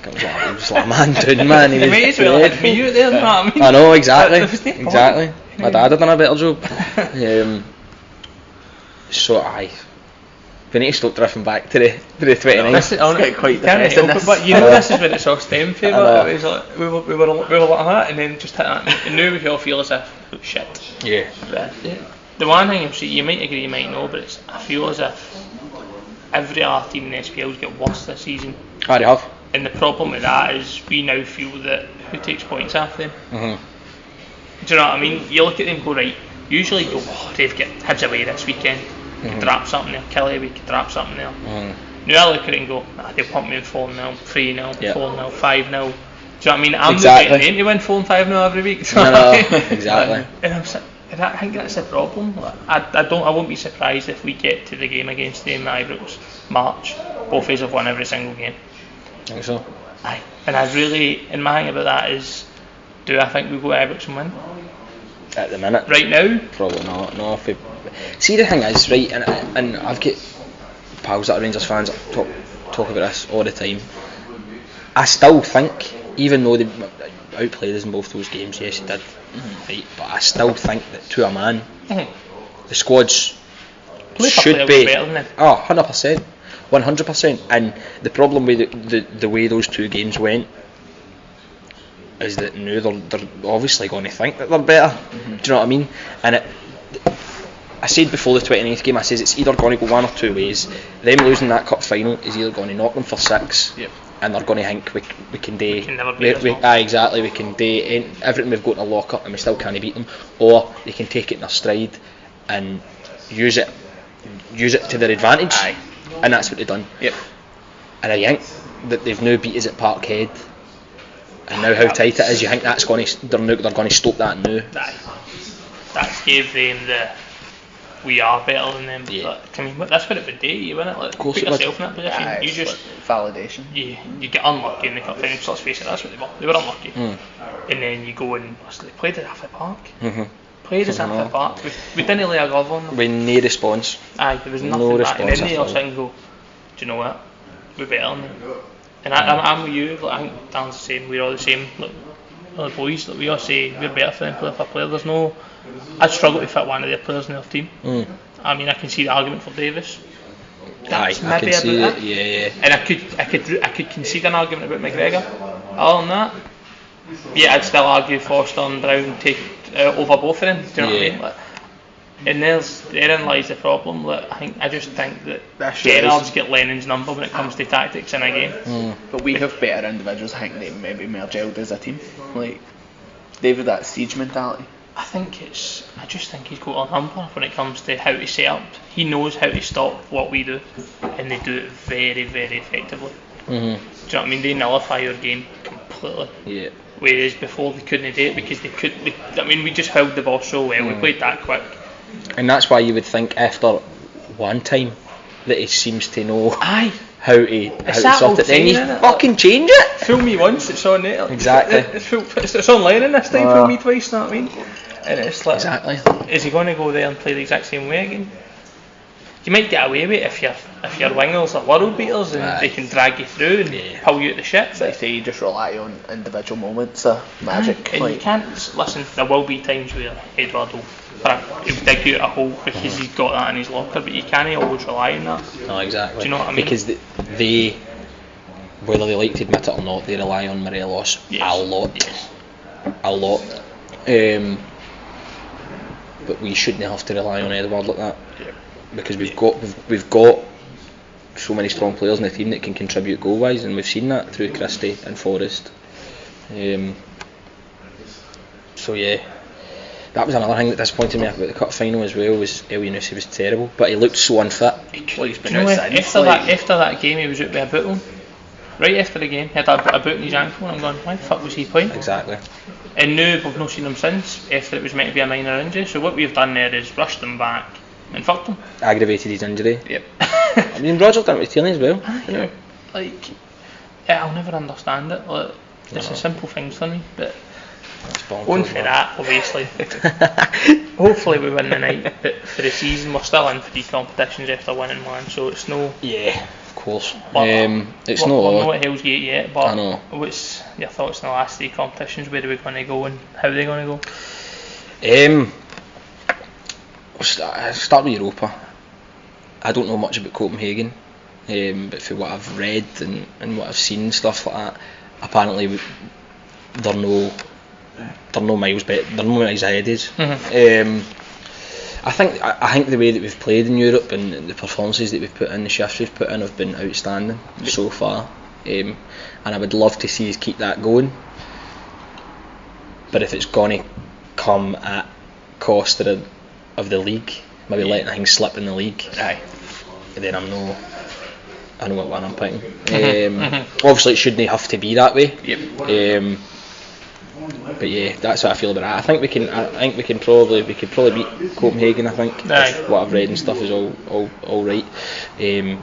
was like a man down, man. He may as well have had you there, you know what I mean? I know, exactly. My dad had done a better job. So we need to stop drifting back to the 29th. It's getting quite depressing. But you know, this is where it's all stemmed from. It was like, we were like that, and then just hit that, and now we all feel as if shit. Yeah. The one thing I'm saying, you might agree, you might know, but I feel as if every other team in the SPL's get worse this season. They have. And the problem with that is we now feel that who takes points off them. Do you know what I mean? You look at them and go, right, usually you go, oh, they've got Hibs away this weekend, we could drop something there, Kelly, we could drop something there. Now I look at it and go, they'll pump me in 4-0, 3-0, 4-0, 5-0. Do you know what I mean? I'm not getting them to win 4 and 5-0 every week. No, exactly. And I think that's the problem. I won't be surprised if we get to the game against them at Ibrox March. Both of us have won every single game. I think so. Aye. And I really, and my thing about that is, do I think we'll go to Ibrox and win? At the minute. Right now? Probably not. No. See, the thing is, right, and I've got pals that are Rangers fans that talk about this all the time. I still think, even though they outplayed us in both those games, yes, they did, right, but I still think that to a man, the squads should be better than them. 100%. 100%, and the problem with the way those two games went is that now they're obviously going to think that they're better. Do you know what I mean? And I said before the 29th game, I says it's either going to go one or two ways. Them losing that cup final is either going to knock them for 6, and they're going to think we can do. We can never beat them. Exactly, we can do everything we've got in a lock up and we still can't beat them, or they can take it in their stride and use it to their advantage. Aye. And that's what they've done. Yep. And I think that they've now beat us at Parkhead, and now how tight it is, you think that's going to they're going to stop that now. That gave them the we are better than them. Yeah. But, I mean, that's what it would do. You win it. Like, of course put it would. yourself in that position. Yeah, You just validation. you get unlucky in the cup final. So let's face it, that's what they were. They were unlucky. And then you go and they played at half the park. Played us half the park. We didn't lay a glove on them. With no response. Aye, there was nothing back. And then they all sit and go, do you know what? We're better than them. And I'm with you. Like, I think Dan's the same. We're all the same. Like, all the boys, like, we all say we're better for them player for player. There's no. I'd struggle to fit one of their players in their team. I mean, I can see the argument for Davis. That's I can see that. it. Yeah. And I could concede an argument about McGregor. Other than that, yeah, I'd still argue Foster and Brown take over both of them. Do you know what I mean? Like, and therein lies the problem. Like, I just think that Gerrard's got Lennon's number when it comes to tactics in a game. But we have better individuals. I think they maybe more gelled as a team. Like they've got that siege mentality. I just think he's got a number when it comes to how to set up. He knows how to stop what we do, and they do it very, very effectively. Do you know what I mean? They nullify your game completely. Yeah. Whereas before they couldn't do it because we just held the ball so well. We played that quick. And that's why you would think after one time that he seems to know Aye. how to sort it. Then you fucking change it. Fool me once, it's on there. Exactly. It's online in this time. Fool me twice, know what I mean? And it's like, Exactly. is he going to go there and play the exact same way again? You might get away with it if your wingers are world beaters and they can drag you through and pull you out the shit. So I say you just rely on individual moments of magic. And you can't listen. There will be times where Edward he'll dig you out a hole because he's got that in his locker, but you can't always rely on that. No, exactly. Do you know what I mean? Because they whether they like to admit it or not, they rely on Morelos a lot. Yes. A lot. But we shouldn't have to rely on Edward like that. Yeah. Because we've got so many strong players in the team that can contribute goal wise, and we've seen that through Christie and Forrest. So yeah, that was another thing that disappointed me about the cup final as well. Was El Yunusi was terrible, but he looked so unfit. He's been Do you know, out since, after that game he was out with a boot on. Right after the game, he had a boot in his ankle, and I'm going, why the fuck was he playing? Exactly. And now we've not seen him since, after it was meant to be a minor injury. So what we've done there is rushed him back and fucked him. Aggravated his injury. Yep. I mean, Roger done it with Tierney as well. Aye, like, I'll never understand it. Like, it's a simple thing for me, but going for that, obviously. Hopefully we win the night, but for the season we're still in 3 competitions after winning one, so it's no. Yeah, of course. It's we're not not at Hell's Gate yet, but I know. What's your thoughts on the last 3 competitions? Where are we going to go and how are they going to go? Start with Europa. I don't know much about Copenhagen, but for what I've read and what I've seen, stuff like that, apparently they're no miles ahead of us. I think the way that we've played in Europe and the performances that we've put in, the shifts we've put in, have been outstanding so far, and I would love to see us keep that going. But if it's going to come at cost of the league, maybe letting things slip in the league, then I know what one I'm picking. Obviously, it shouldn't have to be that way. Yep. But yeah, that's what I feel about that. I think we could probably beat Copenhagen. I think what I've read and stuff is all right. And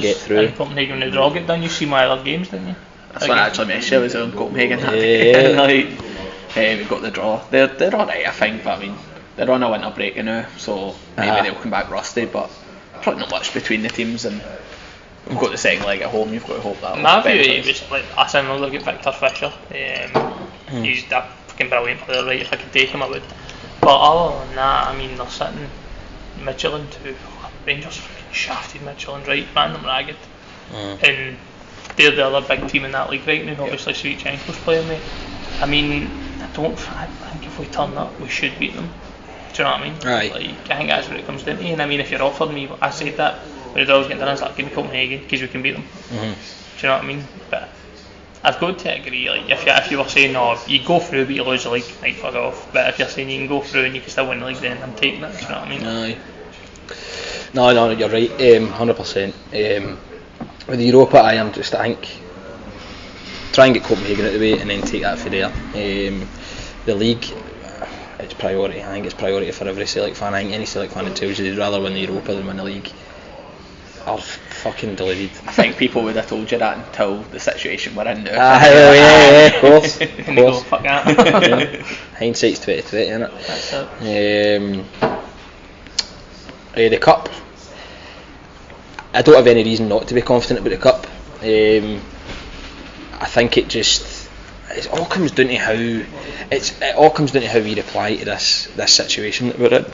get through. And Copenhagen, when the draw get done, you see my other games, didn't you? That's what I actually missed. I was on Copenhagen. Yeah. We got the draw. They're alright, I think. But I mean, they're on a winter break now, so maybe they'll come back rusty. But probably not much between the teams, and we've got the second leg at home. You've got to hope that. My view, it was like I said, look at Victor Fisher. He's a fucking brilliant player, right? If I could take him, I would. But other than that, I mean, they're sitting Midtjylland too. Rangers fucking shafted Midtjylland, right? Ran them ragged. And they're the other big team in that league right now. Obviously, Sviatchenko's playing there. I mean, I think if we turn up, we should beat them. Do you know what I mean? Right. Like, I think that's what it comes down to. And I mean, if you're offered me, I said that when the draw's getting done, it's like, give me Copenhagen because we can beat them. Do you know what I mean? But I've got to agree, like if you were saying, no, you go through but you lose the league, like fuck off. But if you're saying you can go through and you can still win the league, then I'm taking it. Do you know what I mean? Aye. No, you're right. 100%. With Europa, I think try and get Copenhagen out of the way and then take that for there. The league, it's priority. I think it's priority for every Celtic fan. I think any Celtic fan that tells you they'd rather win the Europa than win the league are fucking deluded. I think people would have told you that until the situation we're in now. Yeah, of course. And they go, fuck that. Hindsight's 20/20, isn't it? That's it. The cup. I don't have any reason not to be confident about the cup. I think it all comes down to how we reply to this situation that we're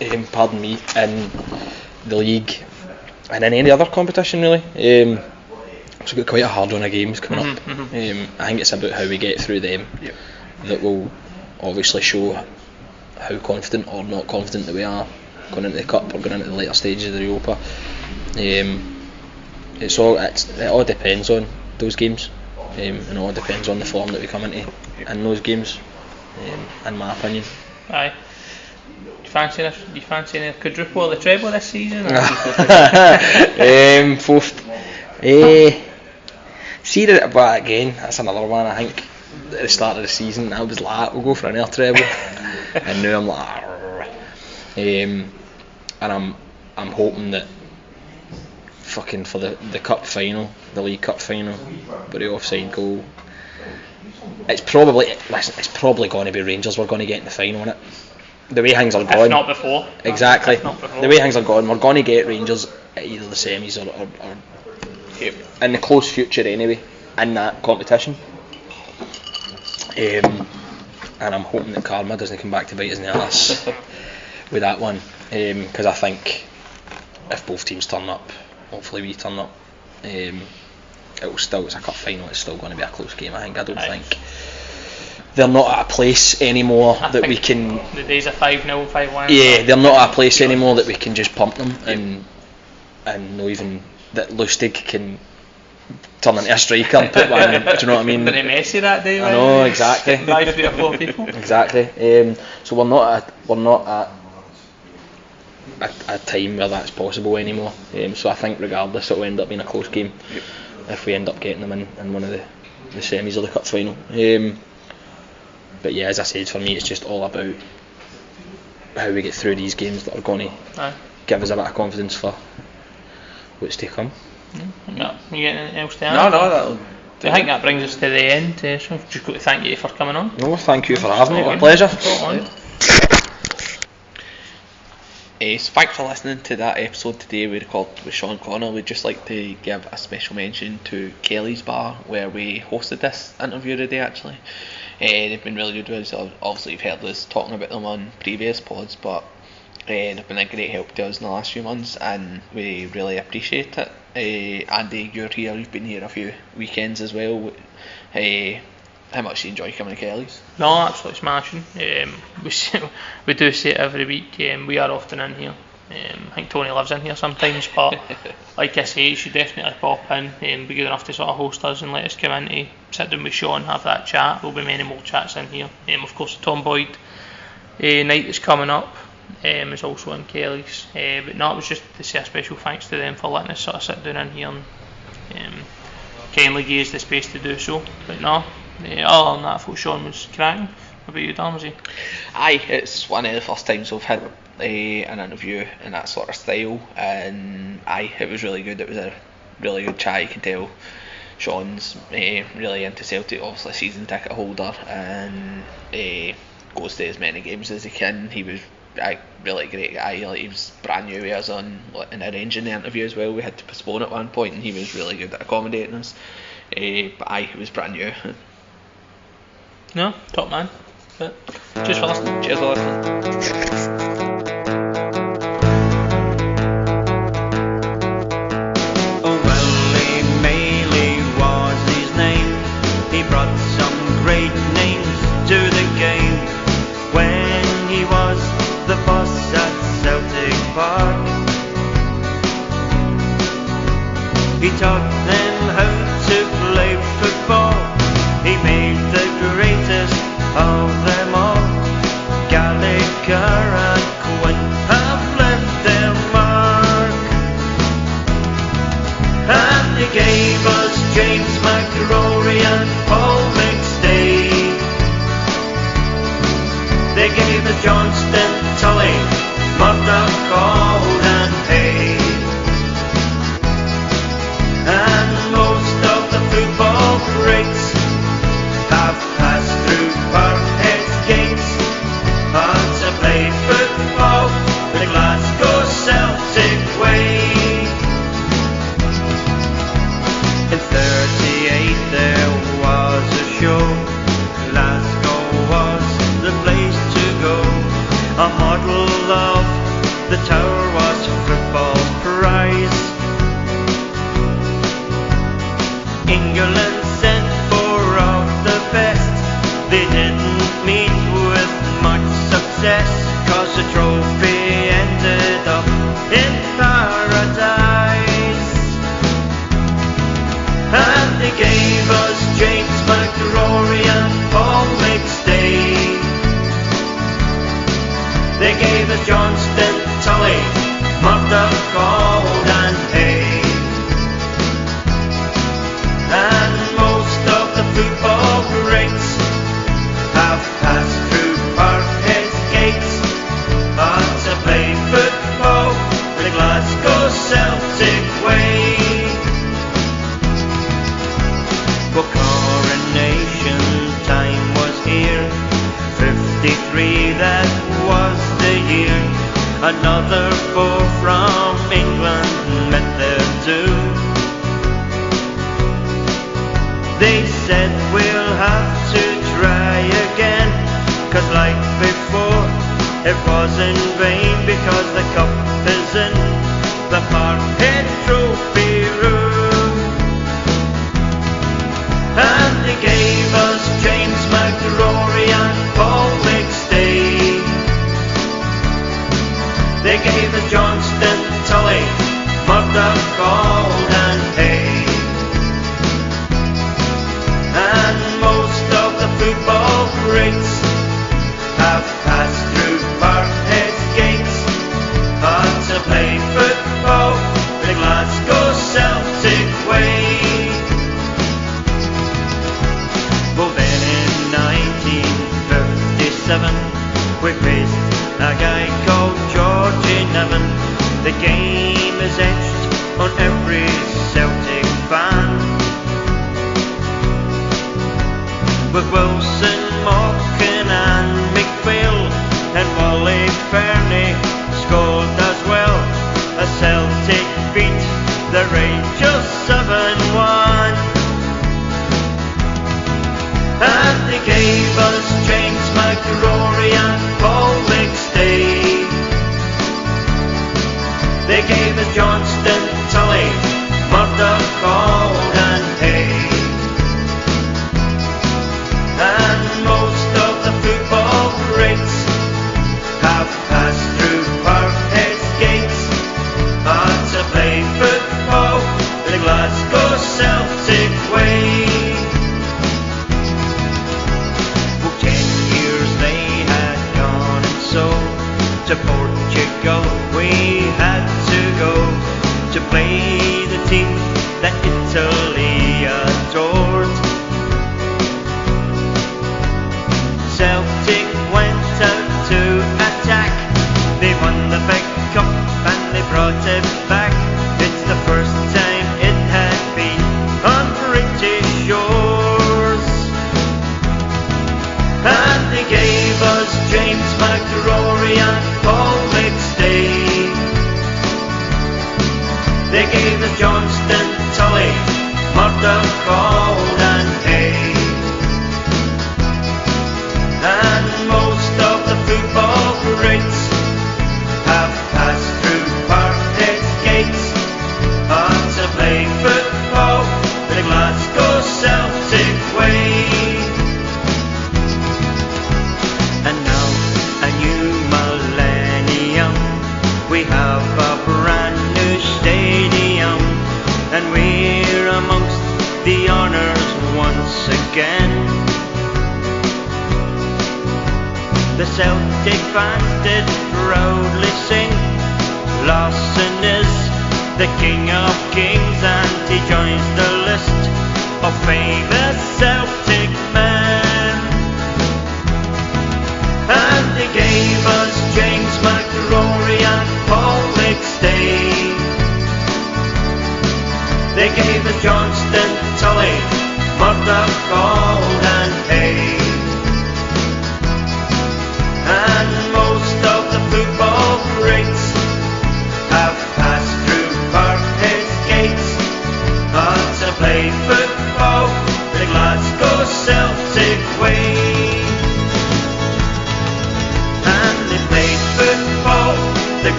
in. Pardon me, in the league and in any other competition really. So we've got quite a hard run of games coming up. I think it's about how we get through them that will obviously show how confident or not confident that we are going into the cup or going into the later stages of the Europa. It all depends on those games, and it all depends on the form that we come into in those games, in my opinion. Aye. Do you fancy a quadruple or the treble this season? Fourth. See that, but again, that's another one. I think at the start of the season, I was like, we'll go for an air treble, and now I'm like, and I'm hoping that fucking for the cup final, the League Cup final, with the offside goal. It's probably going to be Rangers. We're going to get in the final, innit? The way things are going. If not before. Exactly. If not before. The way things are going, we're going to get Rangers at either the semis or in the close future anyway, in that competition. And I'm hoping that karma doesn't come back to bite us in the arse with that one, because I think if both teams turn up, hopefully we turn up, it's a cup final, it's still going to be a close game. I don't think they're not at a place anymore that we can. The days of 5-0, 5-1. Yeah, they're not at a place anymore that we can just pump them and not even that Lustig can turn into a striker and put one in. Do you know what I mean? Very messy that day. I know, exactly. By 3 or 4 people. Exactly. So we're not at a time where that's possible anymore. So I think regardless, it will end up being a close game if we end up getting them in one of the semis or the cup final. But yeah, as I said, for me it's just all about how we get through these games that are going to give us a bit of confidence for what's to come. Yeah. You get anything else to add? No. I think that brings us to the end. So just got to thank you for coming on. No, thank you for having me. It was a pleasure. So thanks for listening to that episode today we recorded with Sean Connor. We'd just like to give a special mention to Kelly's Bar, where we hosted this interview today actually. They've been really good with us. Obviously you've heard us talking about them on previous pods, but they've been a great help to us in the last few months and we really appreciate it. Andy, you're here, you've been here a few weekends as well. How much do you enjoy coming to Kelly's? No, absolutely smashing. We do see it every week. We are often in here. I think Tony lives in here sometimes, but like I say, you should definitely pop in and be good enough to sort of host us and let us come in to sit down with Sean, have that chat. There'll be many more chats in here. Of course, the Tom Boyd night that's coming up is also in Kelly's. But no, it was just to say a special thanks to them for letting us sort of sit down in here and kindly gave us the space to do so. But no, other than that, I thought Sean was cracking. What about you, Dan, was he? Aye, it's one of the first times we've had an interview in that sort of style, and it was really good. It was a really good chat. You can tell Sean's really into Celtic, obviously a season ticket holder, and goes to as many games as he can. He was a really great guy. He was brand new with us in arranging the interview as well. We had to postpone at one point and he was really good at accommodating us, but he was brand new. No, top man. But cheers for listening. Cheers for listening. He taught them how to play football. He made the greatest of them all. Gallagher and Quinn have left their mark. And they gave us James McRory and Paul McStay. They gave us Johnston, Tully, Murdoch, Gold and Hay. And most of the football greats have passed through Parkhead's gates and to play football the Glasgow Celtic way. In 38 there was a show. Glasgow was the place to go. A model of the tower was football's prize. England sent 4 of the best. They didn't meet with much success, 'cause the trophy ended up in paradise. And they gave us James McRory and Paul McStay. Another four from England met their doom. They said we'll have to try again, 'cause like before it was in vain, because the cup is in the Parkhead trophy room. And they gave us James McRory and Paul McStay. They gave us Johnston, Tully, Murdoch, Gold and Hay. And most of the football greats have passed through Parkhead's gates, but to play football the Glasgow Celtic way. Well then in 1957 we faced a guy called Georgie Niven. The game is etched on every Celtic fan, with Wilson, Mockin and McPhail and Wally Fernie scored as well. A Celtic beat the Rangers 7-1. And they gave us James McRory and Paul McStay. They gave us Johnston, Tully, Murdoch, Gold and Hay. And most of the football greats have passed through Parkhead's gates, but to play football the Glasgow Celtic way. For 10 years they had gone, and so to Portugal we had to go to play the team that Italy adored. Celtic went out to attack. They won the big cup and they brought it back. It's the first time it had been on British shores. And they gave us James McRory and Paul McStay. They gave us Johnston, Tully, Murdoch, Gold and Hay. And most of the football greats have passed through Parkhead's gates, but to play football the Glasgow Celtic way. And now a new millennium, we have a brand new stadium, and we're amongst the honours once again. The Celtic fans did proudly sing, Lawson is the King of Kings, and he joins the list of famous Celtic men.